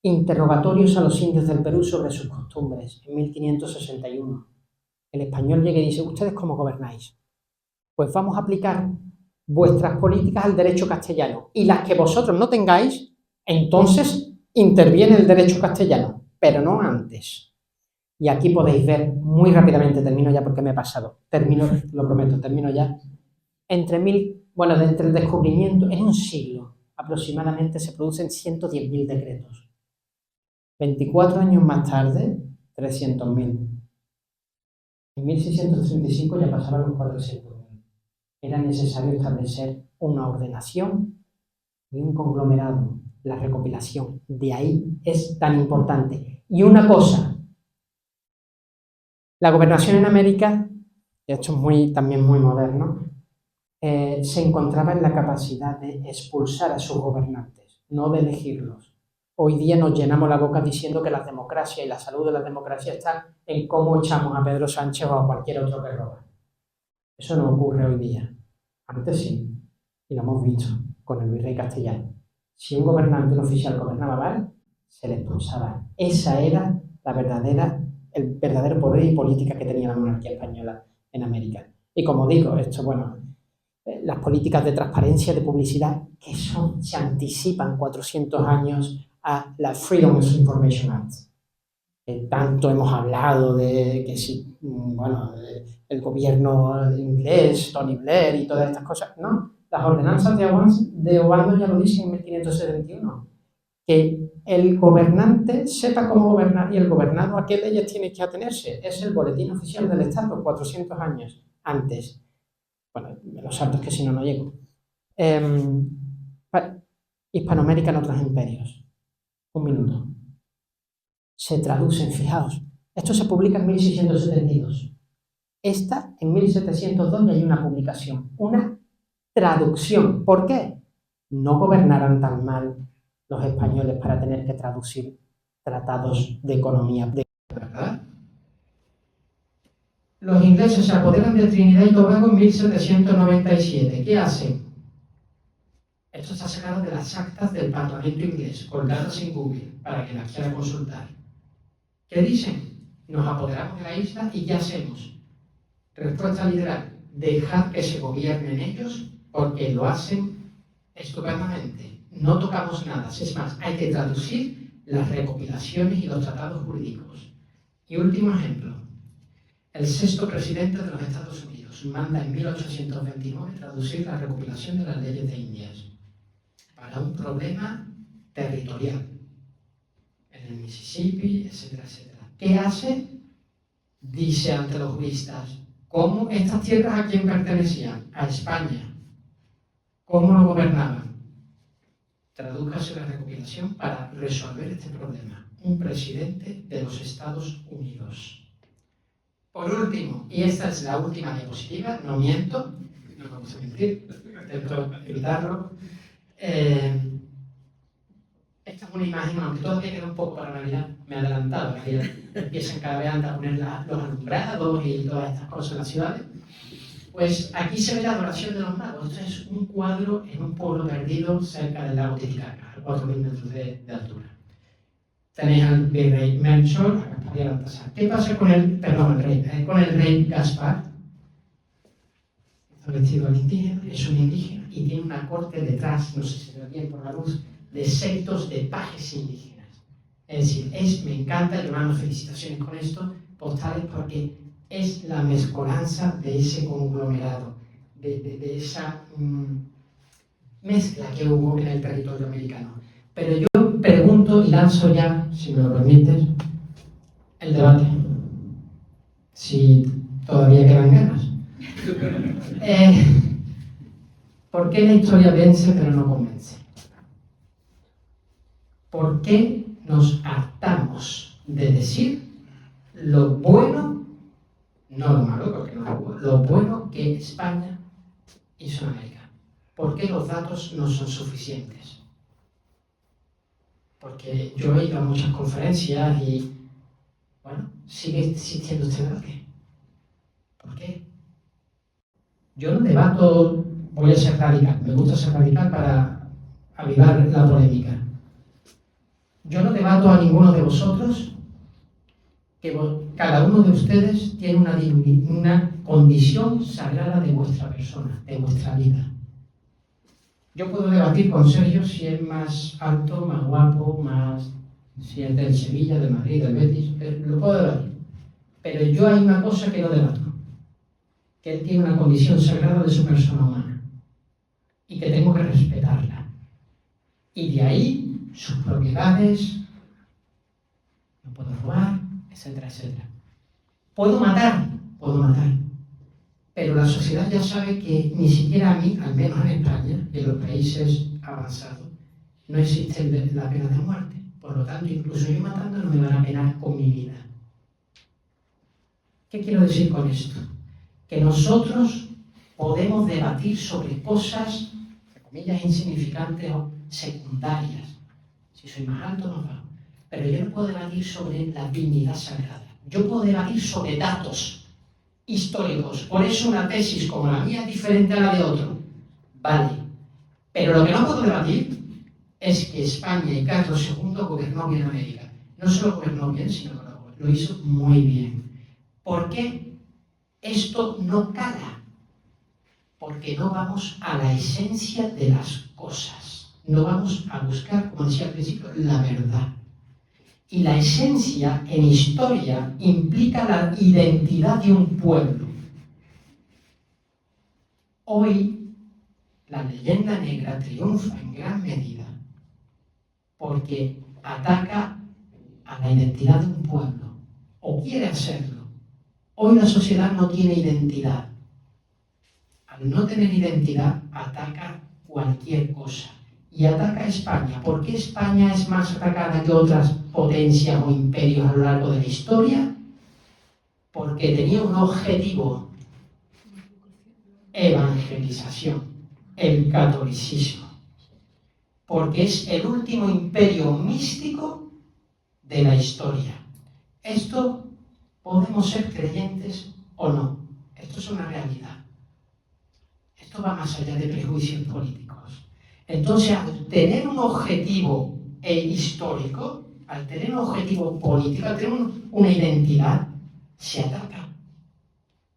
interrogatorios a los indios del Perú sobre sus costumbres, en 1561. El español llega y dice, ¿ustedes cómo gobernáis? Pues vamos a aplicar vuestras políticas al derecho castellano y las que vosotros no tengáis, entonces interviene el derecho castellano, pero no antes. Y aquí podéis ver muy rápidamente, termino ya porque me he pasado, lo prometo, termino ya. Entre el descubrimiento, en un siglo aproximadamente se producen 110.000 decretos. 24 años más tarde, 300.000. En 1635 ya pasaban los 400.000. Era necesario establecer una ordenación y un conglomerado, la recopilación. De ahí es tan importante. Y una cosa, la gobernación en América, y esto es también muy moderno, se encontraba en la capacidad de expulsar a sus gobernantes, no de elegirlos. Hoy día nos llenamos la boca diciendo que la democracia y la salud de la democracia está en cómo echamos a Pedro Sánchez o a cualquier otro que roba. Eso no ocurre hoy día. Antes sí, y lo hemos visto con el virrey castellano. Si un gobernante, un oficial gobernaba mal, se le expulsaba. Esa era el verdadero poder y política que tenía la monarquía española en América. Y como digo, esto, las políticas de transparencia, de publicidad, que se anticipan 400 años a la Freedom of Information Act. Tanto hemos hablado de que si, bueno, el gobierno inglés, Tony Blair y todas estas cosas, ¿no? Las ordenanzas de Obama ya lo dicen en 1571, que el gobernante sepa cómo gobernar y el gobernado a qué leyes tiene que atenerse. Es el boletín oficial del Estado, 400 años antes. Bueno, me lo salto, es que si no, no llego. Hispanoamérica en otros imperios. Un minuto. Se traducen, fijaos. Esto se publica en 1672. Esta, en 1702, ya hay una publicación, una traducción. ¿Por qué? No gobernaran tan mal los españoles para tener que traducir tratados de economía. ¿Verdad? Los ingleses se apoderan de Trinidad y Tobago en 1797. ¿Qué hacen? Esto está sacado de las actas del Parlamento inglés, colgadas en Google, para que las quiera consultar. ¿Qué dicen? Nos apoderamos de la isla y ¿qué hacemos? Respuesta literal: dejad que se gobiernen ellos, porque lo hacen estupendamente. No tocamos nada. Es más, hay que traducir las recopilaciones y los tratados jurídicos. Y último ejemplo. El sexto presidente de los Estados Unidos manda en 1829 traducir la recopilación de las leyes de Indias para un problema territorial en el Mississippi, etcétera, etcétera. ¿Qué hace? Dice ante los juristas: ¿cómo estas tierras a quién pertenecían? A España. ¿Cómo lo gobernaban? Tradújase la recopilación para resolver este problema. Un presidente de los Estados Unidos. Por último, y esta es la última diapositiva, no miento, no me gusta mentir, intento evitarlo. Esta es una imagen, aunque todavía queda un poco para Navidad, me he adelantado, empiezan cada vez a poner los alumbrados y todas estas cosas en las ciudades. Pues aquí se ve la adoración de los magos. Esto es un cuadro en un pueblo perdido cerca del lago Titicaca, a 4.000 metros de altura. Tenéis al virrey Melchor, a Gaspar y a Baltasar. ¿Qué pasa con el rey Gaspar? Está vestido al indígena, es un indígena y tiene una corte detrás, no sé si se ve bien por la luz, de séquitos de pajes indígenas. Es decir, me encanta, yo mando felicitaciones con esto, postales, porque es la mezcolanza de ese conglomerado, de esa mezcla que hubo en el territorio americano. Pero yo pregunto y lanzo ya, si me lo permites, el debate. Si todavía quedan ganas. ¿Por qué la historia vence pero no convence? ¿Por qué nos hartamos de decir lo bueno, no lo malo, porque no es bueno, lo bueno que España hizo en América? ¿Por qué los datos no son suficientes? Porque yo he ido a muchas conferencias y, bueno, sigue existiendo este debate. ¿Por qué? Yo no debato, voy a ser radical, me gusta ser radical para avivar la polémica. Yo no debato a ninguno de vosotros que cada uno de ustedes tiene una condición sagrada de vuestra persona, de vuestra vida. Yo puedo debatir con Sergio si es más alto, más guapo, si es del Sevilla, del Madrid, del Betis, lo puedo debatir. Pero yo hay una cosa que no debato, que él tiene una condición sagrada de su persona humana y que tengo que respetarla. Y de ahí sus propiedades, no puedo robar, etcétera, etcétera. Puedo matar, pero la sociedad ya sabe que ni siquiera a mí, al menos en España, y en los países avanzados, no existe la pena de muerte. Por lo tanto, incluso yo matando no me van a penar con mi vida. ¿Qué quiero decir con esto? Que nosotros podemos debatir sobre cosas, entre comillas, insignificantes o secundarias. Si soy más alto o más bajo. Pero yo no puedo debatir sobre la dignidad sagrada. Yo puedo debatir sobre datos históricos. Por eso una tesis como la mía es diferente a la de otro. Vale. Pero lo que no puedo debatir es que España y Carlos II gobernó bien América. No solo gobernó bien, sino que lo hizo muy bien. ¿Por qué esto no cala? porque no vamos a la esencia de las cosas. No vamos a buscar, como decía al principio, la verdad. Y la esencia en historia implica la identidad de un pueblo. Hoy, la leyenda negra triunfa en gran medida porque ataca a la identidad de un pueblo, o quiere hacerlo. Hoy la sociedad no tiene identidad. Al no tener identidad, ataca cualquier cosa. Y ataca a España. ¿Por qué España es más atacada que otras potencias o imperios a lo largo de la historia? Porque tenía un objetivo: evangelización, el catolicismo. Porque es el último imperio místico de la historia. Esto podemos ser creyentes o no. Esto es una realidad. Esto va más allá de prejuicios políticos. Entonces, al tener un objetivo histórico, al tener un objetivo político, al tener una identidad, se ataca.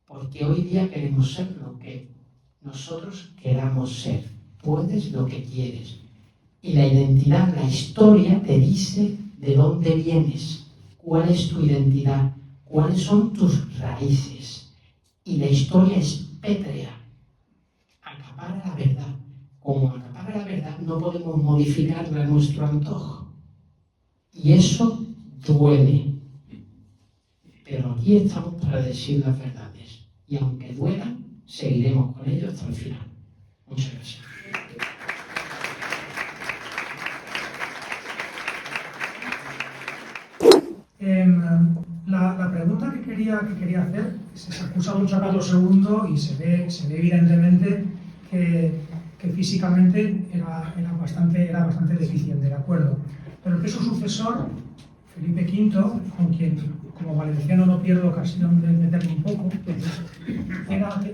Porque hoy día queremos ser lo que nosotros queramos ser. Tú eres lo que quieres. Y la identidad, la historia te dice de dónde vienes, cuál es tu identidad, cuáles son tus raíces. Y la historia es pétrea. Acapara la verdad. Como acapara la verdad, no podemos modificarla a nuestro antojo. Y eso duele. Pero aquí estamos para decir las verdades. Y aunque duelan, seguiremos con ello hasta el final. Muchas gracias. La pregunta que quería hacer, se acusa mucho a Carlos II y se ve evidentemente que físicamente era bastante deficiente, ¿de acuerdo? Pero que su sucesor, Felipe V, con quien como valenciano no pierdo ocasión de meterme un poco,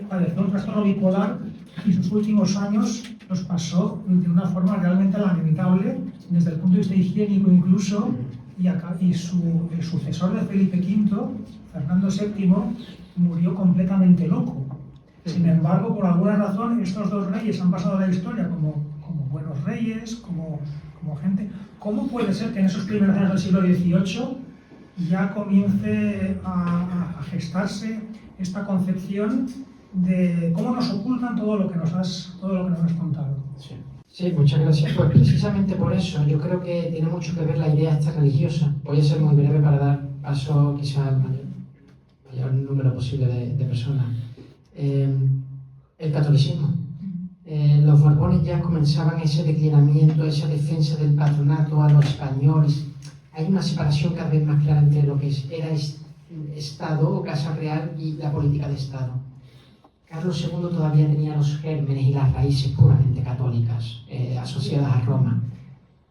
padeció un trastorno bipolar y sus últimos años los pasó de una forma realmente lamentable desde el punto de vista higiénico incluso. Y el sucesor de Felipe V, Fernando VII, murió completamente loco. Sin embargo, por alguna razón, estos dos reyes han pasado a la historia como buenos reyes, como gente. ¿Cómo puede ser que en esos primeros años del siglo XVIII ya comience a gestarse esta concepción de cómo nos ocultan todo lo que nos has contado? Sí, muchas gracias. Pues precisamente por eso yo creo que tiene mucho que ver la idea esta religiosa. Voy a ser muy breve para dar paso quizá al mayor número posible de personas. El catolicismo. Los Borbones ya comenzaban ese declinamiento, esa defensa del patronato a los españoles. Hay una separación cada vez más clara entre lo que era Estado o Casa Real y la política de Estado. Carlos II todavía tenía los gérmenes y las raíces puramente católicas asociadas a Roma.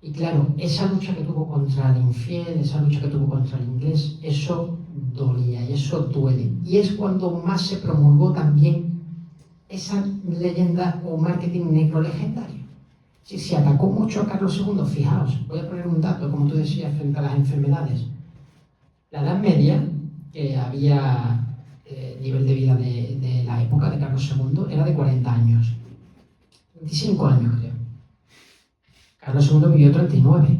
Y claro, esa lucha que tuvo contra el infiel, esa lucha que tuvo contra el inglés, eso dolía y eso duele. Y es cuando más se promulgó también esa leyenda o marketing negro legendario. Si se atacó mucho a Carlos II, fijaos, voy a poner un dato, como tú decías, frente a las enfermedades. La Edad Media, que había nivel de vida de la época de Carlos II, era de 40 años. 25 años, creo. Carlos II vivió 39.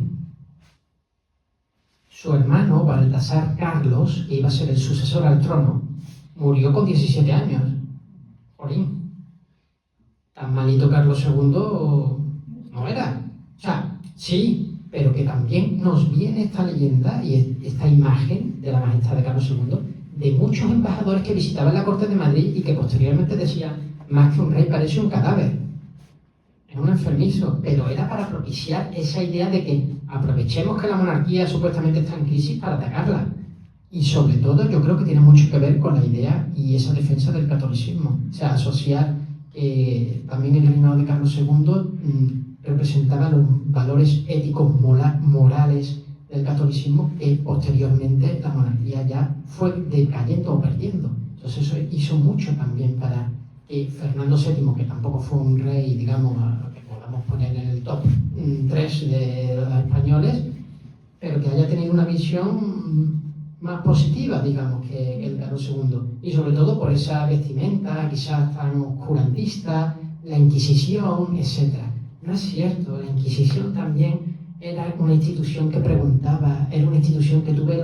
Su hermano, Baltasar Carlos, que iba a ser el sucesor al trono, murió con 17 años. Jolín. Tan malito Carlos II no era. O sea, sí, pero que también nos viene esta leyenda y esta imagen de la majestad de Carlos II de muchos embajadores que visitaban la corte de Madrid y que posteriormente decían, más que un rey parece un cadáver. Es un enfermizo, pero era para propiciar esa idea de que aprovechemos que la monarquía supuestamente está en crisis para atacarla. Y sobre todo yo creo que tiene mucho que ver con la idea y esa defensa del catolicismo. O sea, asociar que también el reinado de Carlos II representaba los valores éticos morales del catolicismo que posteriormente la monarquía ya fue decayendo o perdiendo. Entonces eso hizo mucho también para que Fernando VII, que tampoco fue un rey, digamos, que podamos poner en el top 3 de los españoles, pero que haya tenido una visión más positiva, digamos, que el Carlos II. Y sobre todo por esa vestimenta quizás tan oscurantista, la Inquisición, etc. No es cierto, la Inquisición también era una institución que preguntaba, era una institución que tuve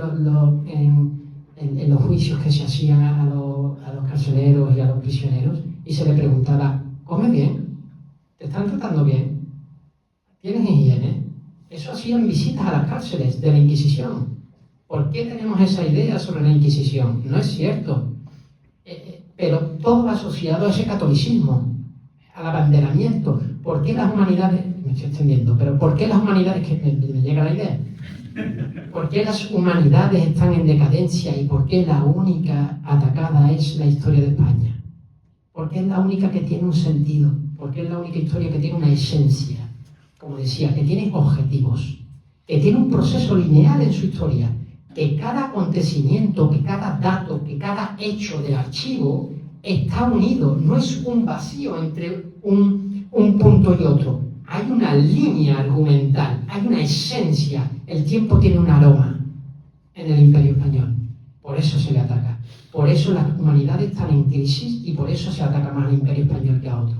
en los juicios que se hacían a los carceleros y a los prisioneros, y se le preguntaba: ¿comes bien? ¿Te están tratando bien? ¿Tienes higiene? Eso hacían visitas a las cárceles de la Inquisición. ¿Por qué tenemos esa idea sobre la Inquisición? No es cierto. Pero todo va asociado a ese catolicismo, al abanderamiento. ¿Por qué las humanidades... Me estoy extendiendo, pero ¿por qué las humanidades... que me llega la idea. ¿Por qué las humanidades están en decadencia y por qué la única atacada es la historia de España? ¿Por qué es la única que tiene un sentido? ¿Por qué es la única historia que tiene una esencia? Como decía, que tiene objetivos, que tiene un proceso lineal en su historia, que cada acontecimiento, que cada dato, que cada hecho del archivo está unido, no es un vacío entre un punto y otro. Hay una línea argumental, hay una esencia, el tiempo tiene un aroma en el Imperio Español. Por eso se le ataca. Por eso las humanidades están en crisis y por eso se ataca más al Imperio Español que a otro.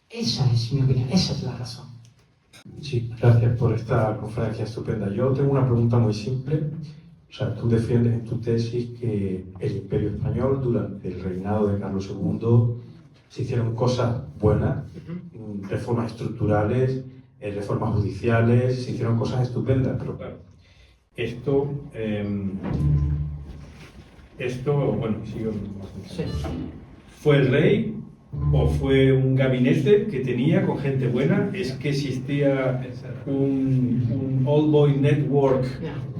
Esa es mi opinión, esa es la razón. Sí, gracias por esta conferencia estupenda. Yo tengo una pregunta muy simple. O sea, tú defiendes en tu tesis que el Imperio Español, durante el reinado de Carlos II, se hicieron cosas buenas, reformas estructurales, reformas judiciales, se hicieron cosas estupendas, pero claro, bueno, sigo. Sí. ¿Fue el rey o fue un gabinete que tenía con gente buena? ¿Es que existía un old boy network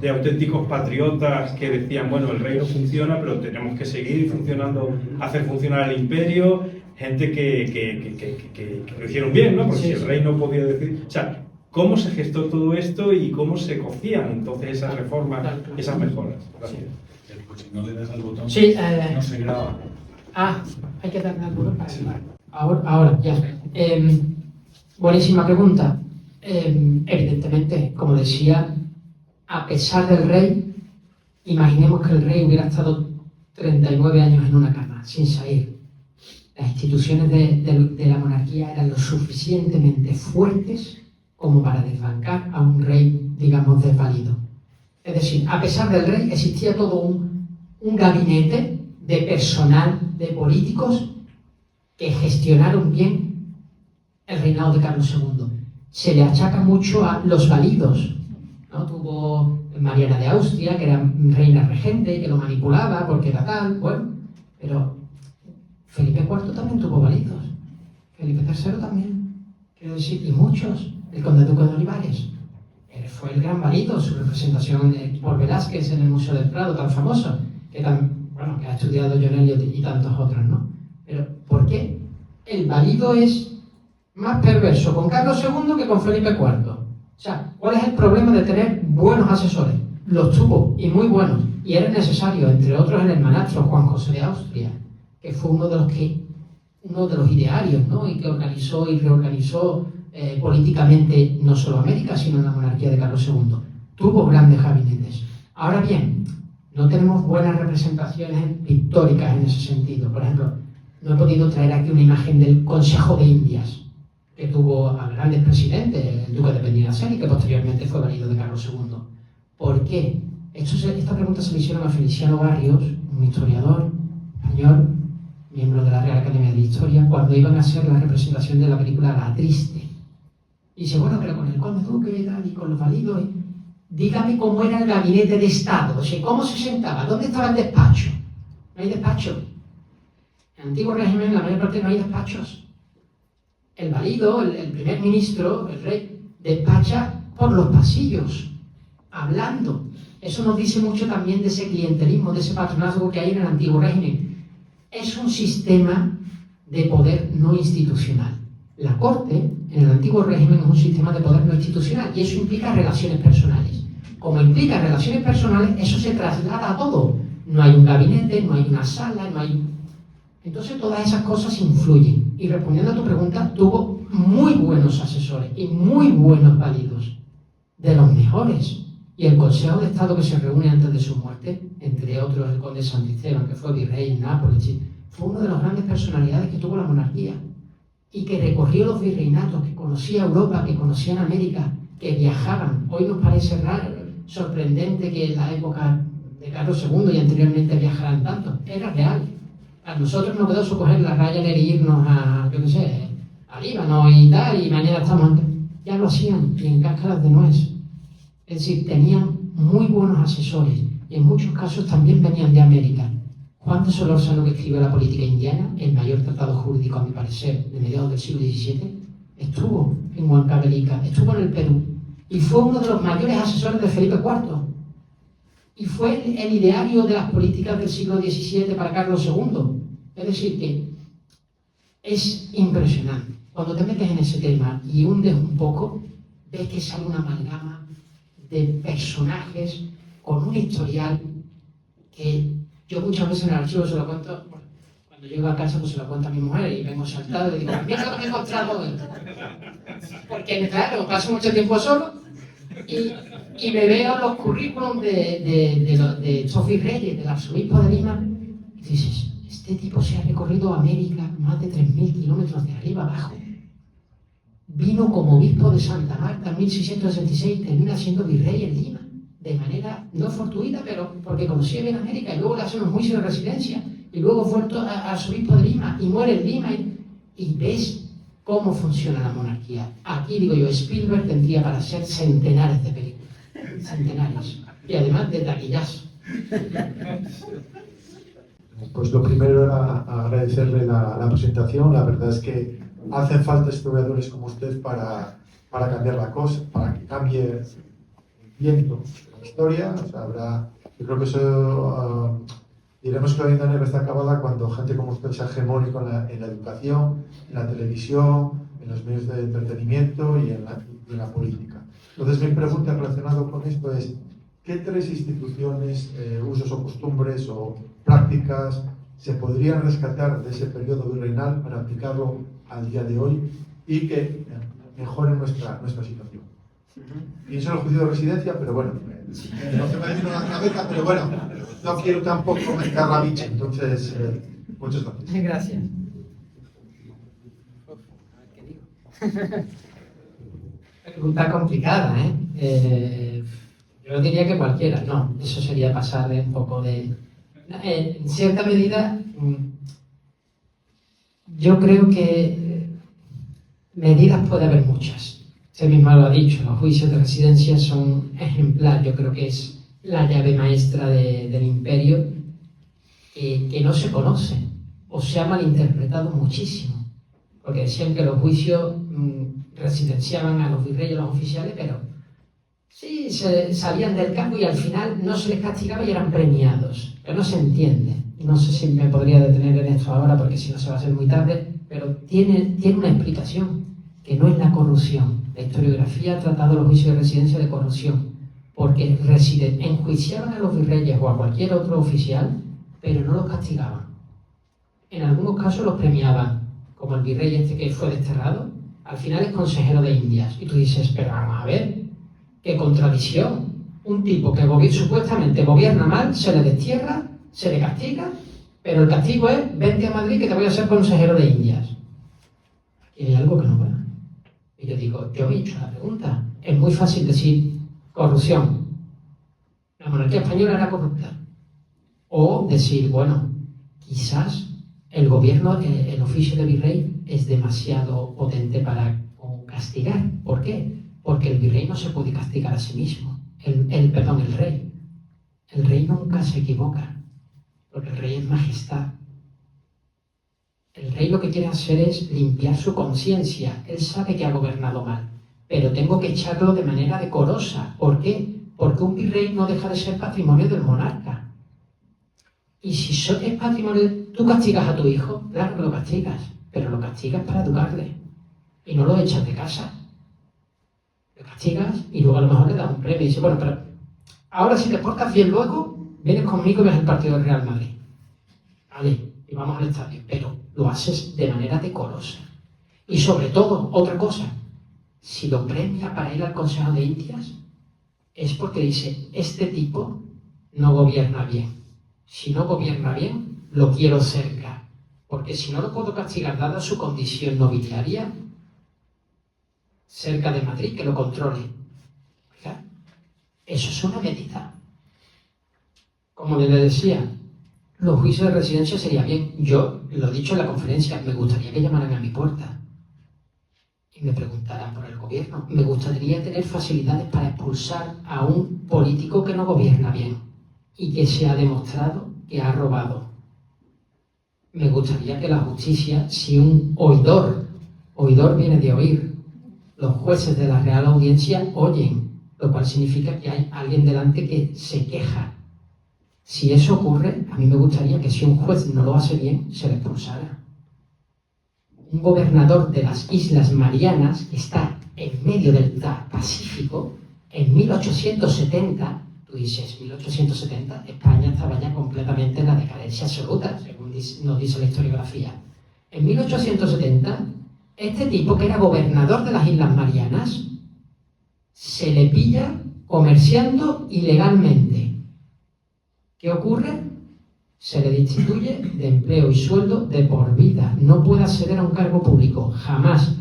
de auténticos patriotas que decían, bueno, el rey no funciona, pero tenemos que seguir funcionando, hacer funcionar el imperio? Gente que lo hicieron bien, ¿no? Porque si el rey no podía decir... O sea, ¿cómo se gestó todo esto y cómo se cocían entonces esas reformas, esas mejoras? Gracias. Pues si no le das al botón, Sí, no se graba. Hay que darle al botón para grabar. Ahora, ya. Buenísima pregunta. Evidentemente, como decía, a pesar del rey, imaginemos que el rey hubiera estado 39 años en una cama, sin salir. Las instituciones de la monarquía eran lo suficientemente fuertes como para desbancar a un rey, digamos, desvalido. Es decir, a pesar del rey existía todo un gabinete de personal, de políticos que gestionaron bien el reinado de Carlos II. Se le achaca mucho a los válidos, ¿no? Tuvo Mariana de Austria, que era reina regente, que lo manipulaba porque era tal, bueno, pero Felipe IV también tuvo válidos, Felipe III también, quiero decir, y muchos, el conde duque de Olivares. Fue el gran válido, su representación por Velázquez en el Museo del Prado, tan famoso, que ha estudiado John Eliot y tantos otros, ¿no? Pero, ¿por qué el válido es más perverso con Carlos II que con Felipe IV? O sea, ¿cuál es el problema de tener buenos asesores? Los tuvo, y muy buenos, y era necesario, entre otros el hermanastro Juan José de Austria, que fue uno de los idearios, ¿no? Y que organizó y reorganizó políticamente no solo América, sino la monarquía de Carlos II. Tuvo grandes gabinetes. Ahora bien, no tenemos buenas representaciones pictóricas en ese sentido. Por ejemplo, no he podido traer aquí una imagen del Consejo de Indias, que tuvo a grandes presidentes, el duque de Medinaceli, que posteriormente fue válido de Carlos II. ¿Por qué? Esta pregunta se le hicieron a Feliciano Barrios, un historiador español, miembro de la Real Academia de Historia, cuando iban a hacer la representación de la película La Triste. Y dice, bueno, pero con el conde duque y tal, y con los válidos, dígame cómo era el gabinete de Estado, o sea, cómo se sentaba, dónde estaba el despacho. No hay despacho. En el antiguo régimen, la mayor parte no hay despachos. El válido, el primer ministro, el rey, despacha por los pasillos, hablando. Eso nos dice mucho también de ese clientelismo, de ese patronazgo que hay en el antiguo régimen. Es un sistema de poder no institucional. La corte, en el antiguo régimen, es un sistema de poder no institucional y eso implica relaciones personales. Como implica relaciones personales, eso se traslada a todo. No hay un gabinete, no hay una sala, no hay... Entonces todas esas cosas influyen. Y respondiendo a tu pregunta, tuvo muy buenos asesores y muy buenos válidos. De los mejores. Y el Consejo de Estado que se reúne antes de su muerte, entre otros el conde Santisteban, que fue virrey en Nápoles, fue una de las grandes personalidades que tuvo la monarquía y que recorrió los virreinatos, que conocía Europa, que conocía América, que viajaban. Hoy nos parece raro, sorprendente que en la época de Carlos II y anteriormente viajaran tanto. Era real. A nosotros nos quedó coger la Ryanair y irnos a, yo qué sé, a Líbano y tal, y mañana estamos... Ya lo hacían, y en Cáscaras de Nuez. Es decir, tenían muy buenos asesores, y en muchos casos también venían de América. Juan de Solórzano, que escribió La política indiana, el mayor tratado jurídico, a mi parecer, de mediados del siglo XVII, estuvo en Huancavelica, estuvo en el Perú, y fue uno de los mayores asesores de Felipe IV. Y fue el ideario de las políticas del siglo XVII para Carlos II. Es decir, que es impresionante. Cuando te metes en ese tema y hundes un poco, ves que sale una amalgama de personajes con un historial que yo muchas veces en el archivo se lo cuento. Cuando llego a casa pues se lo cuento a mi mujer y vengo saltado y le digo, mira lo que me he encontrado hoy. Porque claro, paso mucho tiempo solo y me veo los currículums de estos virreyes, del arzobispo de Lima, y dices, este tipo se ha recorrido América más de 3.000 kilómetros de arriba abajo. Vino como obispo de Santa Marta en 1666 y termina siendo virrey en Lima, de manera no fortuita, pero porque conocía bien América, y luego le hacen un juicio de residencia, y luego vuelto a arzobispo de Lima, y muere en Lima, y ves cómo funciona la monarquía. Aquí, digo yo, Spielberg tendría para hacer centenares de películas, centenares, y además de taquillazo. Pues lo primero era agradecerle la presentación. La verdad es que hacen falta historiadores como usted para cambiar la cosa, para que cambie el viento de la historia. O sea, yo creo que eso diremos que la leyenda negra está acabada cuando gente como usted sea hegemónico en la educación, en la televisión, en los medios de entretenimiento y en la política. Entonces mi pregunta relacionada con esto es, ¿qué tres instituciones, usos o costumbres o prácticas se podrían rescatar de ese periodo virreinal para aplicarlo al día de hoy y que mejoren nuestra situación? Pienso en el juicio de residencia, pero bueno, no se me vino a la cabeza, pero bueno, no quiero tampoco mezclar la bicha, entonces, muchas gracias. Gracias. Pregunta complicada, ¿eh? Yo diría que cualquiera, no, eso sería pasarle un poco de... En cierta medida, yo creo que medidas puede haber muchas. Usted misma lo ha dicho, los juicios de residencia son ejemplar, yo creo que es la llave maestra del imperio que no se conoce o se ha malinterpretado muchísimo, porque decían que los juicios residenciaban a los virreyes y a los oficiales, pero sí, se salían del campo y al final no se les castigaba y eran premiados. Pero no se entiende. No sé si me podría detener en esto ahora porque si no se va a hacer muy tarde, pero tiene una explicación, que no es la corrupción. La historiografía ha tratado los juicios de residencia de corrupción, porque enjuiciaban a los virreyes o a cualquier otro oficial, pero no los castigaban. En algunos casos los premiaban, como el virrey este que fue desterrado, al final es consejero de Indias. Y tú dices, pero vamos a ver, ¡qué contradicción! Un tipo que supuestamente gobierna mal, se le destierra, se le castiga, pero el castigo es, vente a Madrid que te voy a ser consejero de Indias. Aquí hay algo que no va. Y yo digo, yo me he hecho la pregunta. Es muy fácil decir corrupción. La monarquía española era corrupta. O decir, bueno, quizás el gobierno, el oficio de virrey es demasiado potente para castigar. ¿Por qué? Porque el virrey no se puede castigar a sí mismo. El rey. El rey nunca se equivoca, porque el rey es majestad. El rey lo que quiere hacer es limpiar su conciencia. Él sabe que ha gobernado mal, pero tengo que echarlo de manera decorosa. ¿Por qué? Porque un virrey no deja de ser patrimonio del monarca. Y si es patrimonio, tú castigas a tu hijo, claro que lo castigas, pero lo castigas para educarle y no lo echas de casa. Lo castigas y luego a lo mejor le das un premio y dices, bueno, pero ahora si te portas bien luego, vienes conmigo y ves el partido del Real Madrid. Vale, y vamos al estadio, pero lo haces de manera decorosa. Y sobre todo, otra cosa, si lo premia para ir al Consejo de Indias, es porque dice, este tipo no gobierna bien. Si no gobierna bien, lo quiero cerca, porque si no lo puedo castigar dada su condición nobiliaria, cerca de Madrid, que lo controle. ¿Verdad? Eso es una medida. Como le decía, los juicios de residencia sería bien. Yo, lo he dicho en la conferencia, me gustaría que llamaran a mi puerta y me preguntaran por el gobierno. Me gustaría tener facilidades para expulsar a un político que no gobierna bien y que se ha demostrado que ha robado. Me gustaría que la justicia, si un oidor viene de oír, los jueces de la Real Audiencia oyen, lo cual significa que hay alguien delante que se queja. Si eso ocurre, a mí me gustaría que si un juez no lo hace bien, se le expulsara. Un gobernador de las Islas Marianas, que está en medio del Pacífico, en 1870, tú dices, 1870, España estaba ya completamente en la decadencia absoluta, según nos dice la historiografía. En 1870, este tipo, que era gobernador de las Islas Marianas, se le pilla comerciando ilegalmente. ¿Qué ocurre? Se le destituye de empleo y sueldo de por vida. No puede acceder a un cargo público, jamás.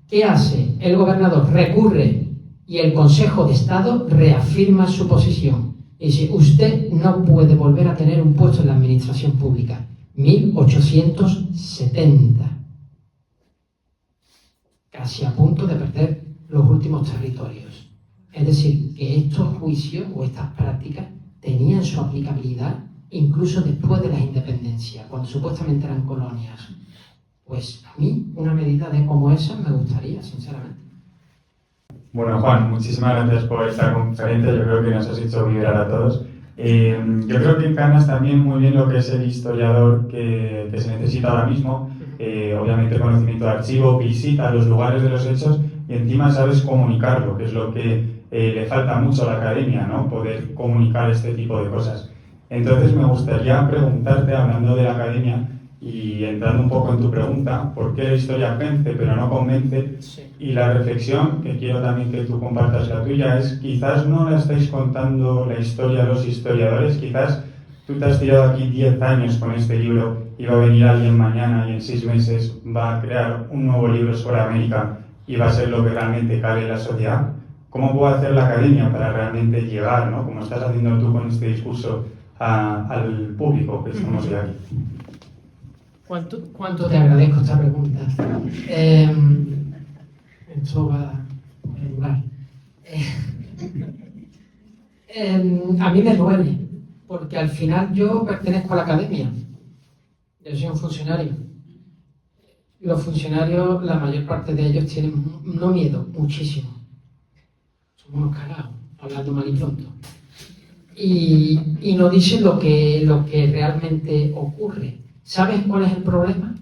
¿Qué hace? El gobernador recurre y el Consejo de Estado reafirma su posición. Y dice, usted no puede volver a tener un puesto en la administración pública. 1870. Casi a punto de perder los últimos territorios. Es decir, que estos juicios o estas prácticas tenían su aplicabilidad incluso después de la independencia, cuando supuestamente eran colonias. Pues a mí una medida de como esa me gustaría, sinceramente. Bueno, Juan, muchísimas gracias por esta conferencia. Yo creo que nos has hecho vibrar a todos. Yo creo que encarnas también muy bien lo que es el historiador que se necesita ahora mismo. Obviamente conocimiento de archivo, visita los lugares de los hechos y encima sabes comunicarlo, que es lo que le falta mucho a la academia, ¿no? Poder comunicar este tipo de cosas. Entonces me gustaría preguntarte, hablando de la academia y entrando un poco en tu pregunta, ¿por qué la historia vence pero no convence? Sí. Y la reflexión, que quiero también que tú compartas la tuya, es quizás no la estáis contando la historia a los historiadores, quizás tú te has tirado aquí 10 años con este libro y va a venir alguien mañana y en 6 meses va a crear un nuevo libro sobre América y va a ser lo que realmente cale en la sociedad. ¿Cómo puede hacer la academia para realmente llegar, ¿no? Como estás haciendo tú con este discurso, al público que estamos hoy aquí? ¿Cuánto te agradezco esta pregunta? Esto va a regular. A mí me duele, porque al final yo pertenezco a la academia. Yo soy un funcionario. Los funcionarios, la mayor parte de ellos tienen, no miedo, muchísimo. Son unos cagados, hablando mal y pronto. Y no dicen lo que realmente ocurre. ¿Sabes cuál es el problema?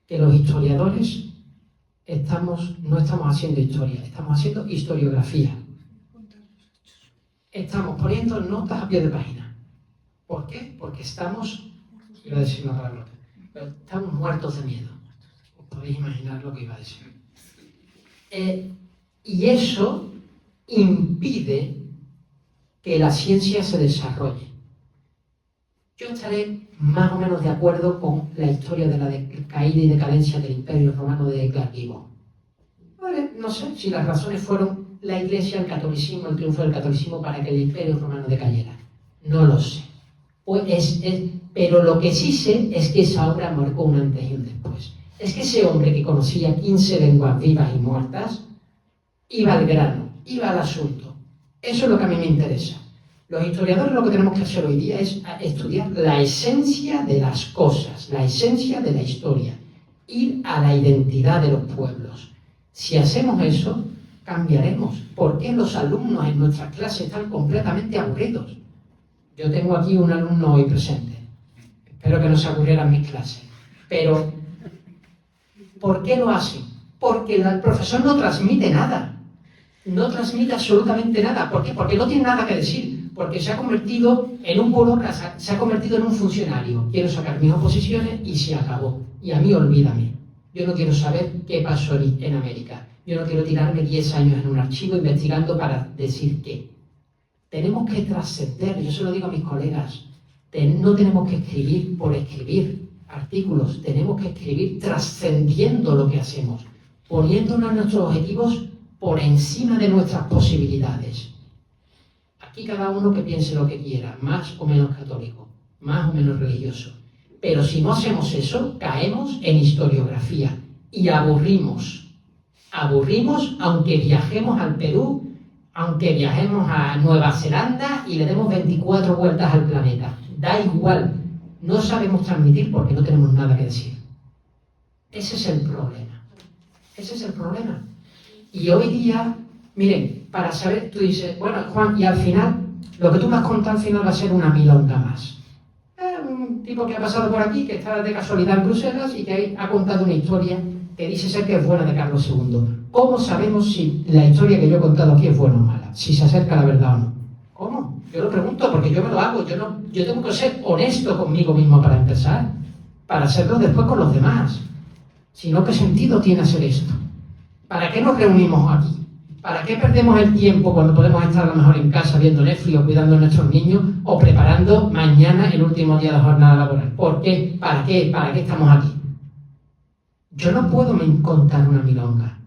Que los historiadores no estamos haciendo historia, estamos haciendo historiografía. Estamos poniendo notas a pie de página. ¿Por qué? Porque estamos, iba a decir una palabra, pero estamos muertos de miedo. Os podéis imaginar lo que iba a decir. Y eso impide que la ciencia se desarrolle. Yo estaré más o menos de acuerdo con la historia de la caída y decadencia del Imperio Romano de Edgar Gibbon. Vale, no sé si las razones fueron la Iglesia, el catolicismo, el triunfo del catolicismo para que el Imperio Romano decayera. No lo sé. Pero lo que sí sé es que esa obra marcó un antes y un después. Es que ese hombre que conocía 15 lenguas vivas y muertas iba al grano, iba al asunto. Eso es lo que a mí me interesa. Los historiadores lo que tenemos que hacer hoy día es estudiar la esencia de las cosas, la esencia de la historia, ir a la identidad de los pueblos. Si hacemos eso, cambiaremos. ¿Por qué los alumnos en nuestras clases están completamente aburridos? Yo tengo aquí un alumno hoy presente. Espero que no se aburrieran mis clases. Pero, ¿por qué lo hacen? Porque el profesor no transmite nada. No transmite absolutamente nada. ¿Por qué? Porque no tiene nada que decir. Porque se ha convertido en un burócrata, se ha convertido en un funcionario. Quiero sacar mis oposiciones y se acabó. Y a mí olvídame. Yo no quiero saber qué pasó en América. Yo no quiero tirarme 10 años en un archivo investigando para decir qué. Tenemos que trascender, yo se lo digo a mis colegas, no tenemos que escribir por escribir artículos, tenemos que escribir trascendiendo lo que hacemos, poniéndonos nuestros objetivos por encima de nuestras posibilidades. Aquí cada uno que piense lo que quiera, más o menos católico, más o menos religioso. Pero si no hacemos eso, caemos en historiografía y aburrimos. Aburrimos aunque viajemos al Perú, aunque viajemos a Nueva Zelanda y le demos 24 vueltas al planeta. Da igual, no sabemos transmitir porque no tenemos nada que decir. Ese es el problema. Ese es el problema. Y hoy día, miren, para saber, tú dices, bueno, Juan, y al final, lo que tú me has contado al final va a ser una milonga más. Un tipo que ha pasado por aquí, que está de casualidad en Bruselas y que ha contado una historia que dice ser que es buena de Carlos II. ¿Cómo sabemos si la historia que yo he contado aquí es buena o mala? Si se acerca a la verdad o no. ¿Cómo? Yo lo pregunto porque yo me lo hago. Yo tengo que ser honesto conmigo mismo para empezar, para hacerlo después con los demás. Si no, ¿qué sentido tiene hacer esto? ¿Para qué nos reunimos aquí? ¿Para qué perdemos el tiempo cuando podemos estar a lo mejor en casa viendo Netflix o cuidando a nuestros niños o preparando mañana el último día de jornada laboral? ¿Por qué? ¿Para qué? ¿Para qué estamos aquí? Yo no puedo contar una milonga.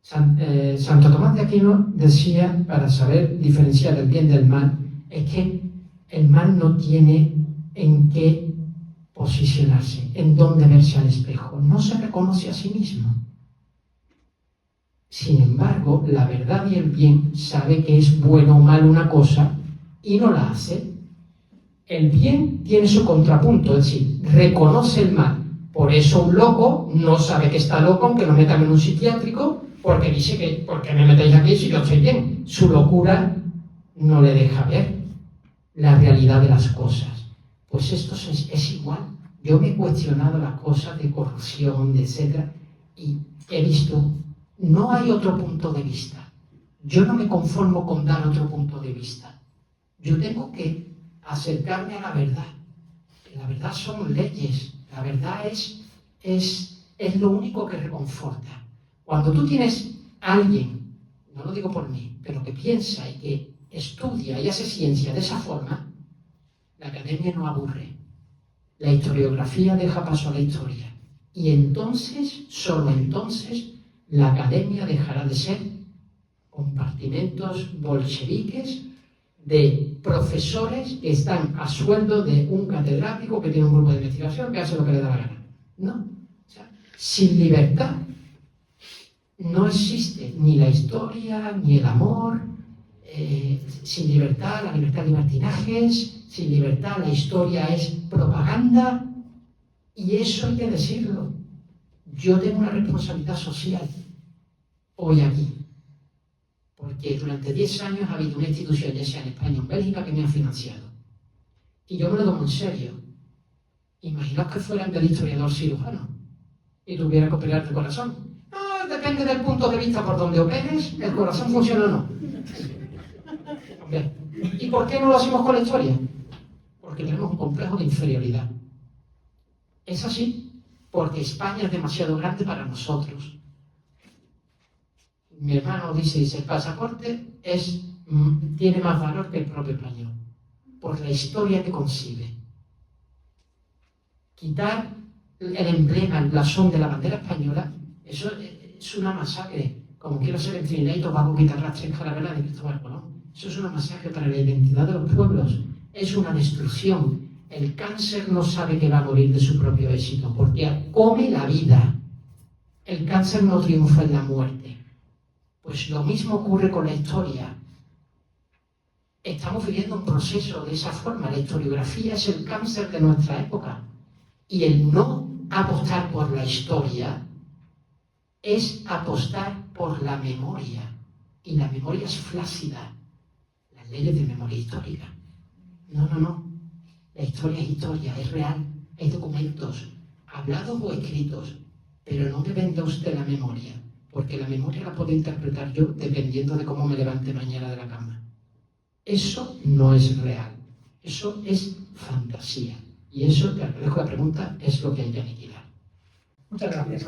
Santo Tomás de Aquino decía, para saber diferenciar el bien del mal, es que el mal no tiene en qué posicionarse, en dónde verse al espejo. No se reconoce a sí mismo. Sin embargo, la verdad y el bien sabe que es bueno o malo una cosa y no la hace. El bien tiene su contrapunto, es decir, reconoce el mal. Por eso un loco no sabe que está loco aunque lo metan en un psiquiátrico, porque dice que, ¿por qué me metéis aquí si yo estoy bien? Su locura no le deja ver la realidad de las cosas. Pues esto es igual. Yo me he cuestionado las cosas de corrupción, de etcétera, y he visto, no hay otro punto de vista. Yo no me conformo con dar otro punto de vista. Yo tengo que acercarme a la verdad. La verdad son leyes. La verdad es lo único que reconforta. Cuando tú tienes a alguien, no lo digo por mí, pero que piensa y que estudia y hace ciencia de esa forma, la academia no aburre. La historiografía deja paso a la historia. Y entonces, solo entonces, la academia dejará de ser compartimentos bolcheviques de profesores que están a sueldo de un catedrático que tiene un grupo de investigación que hace lo que le da la gana. No. O sea, sin libertad no existe ni la historia, ni el amor. Sin libertad, la libertad de libertinajes. Sin libertad, la historia es propaganda. Y eso hay que decirlo. Yo tengo una responsabilidad social hoy aquí. Porque durante 10 años ha habido una institución, ya sea en España o en Bélgica, que me ha financiado. Y yo me lo tomo en serio. Imaginaos que fuera en vez de historiador cirujano y tuviera que operar el corazón. No, depende del punto de vista por donde operes, el corazón funciona o no. Bien. ¿Y por qué no lo hacemos con la historia? Porque tenemos un complejo de inferioridad. Es así, porque España es demasiado grande para nosotros. Mi hermano dice, el pasaporte tiene más valor que el propio español, por la historia que concibe. Quitar el emblema, el blasón de la bandera española, eso es una masacre. Como quiero ser en Trinidad y Tobago, quitar las 3 calaveras de Cristóbal Colón. Eso es una masacre para la identidad de los pueblos. Es una destrucción. El cáncer no sabe que va a morir de su propio éxito, porque come la vida. El cáncer no triunfa en la muerte. Pues lo mismo ocurre con la historia. Estamos viviendo un proceso de esa forma. La historiografía es el cáncer de nuestra época. Y el no apostar por la historia es apostar por la memoria. Y la memoria es flácida. Las leyes de memoria histórica. No. La historia es historia, es real. Hay documentos, hablados o escritos. Pero no me venda usted la memoria. Porque la memoria la puedo interpretar yo dependiendo de cómo me levante mañana de la cama. Eso no es real. Eso es fantasía. Y eso, te agradezco la pregunta, es lo que hay que aniquilar. Muchas gracias.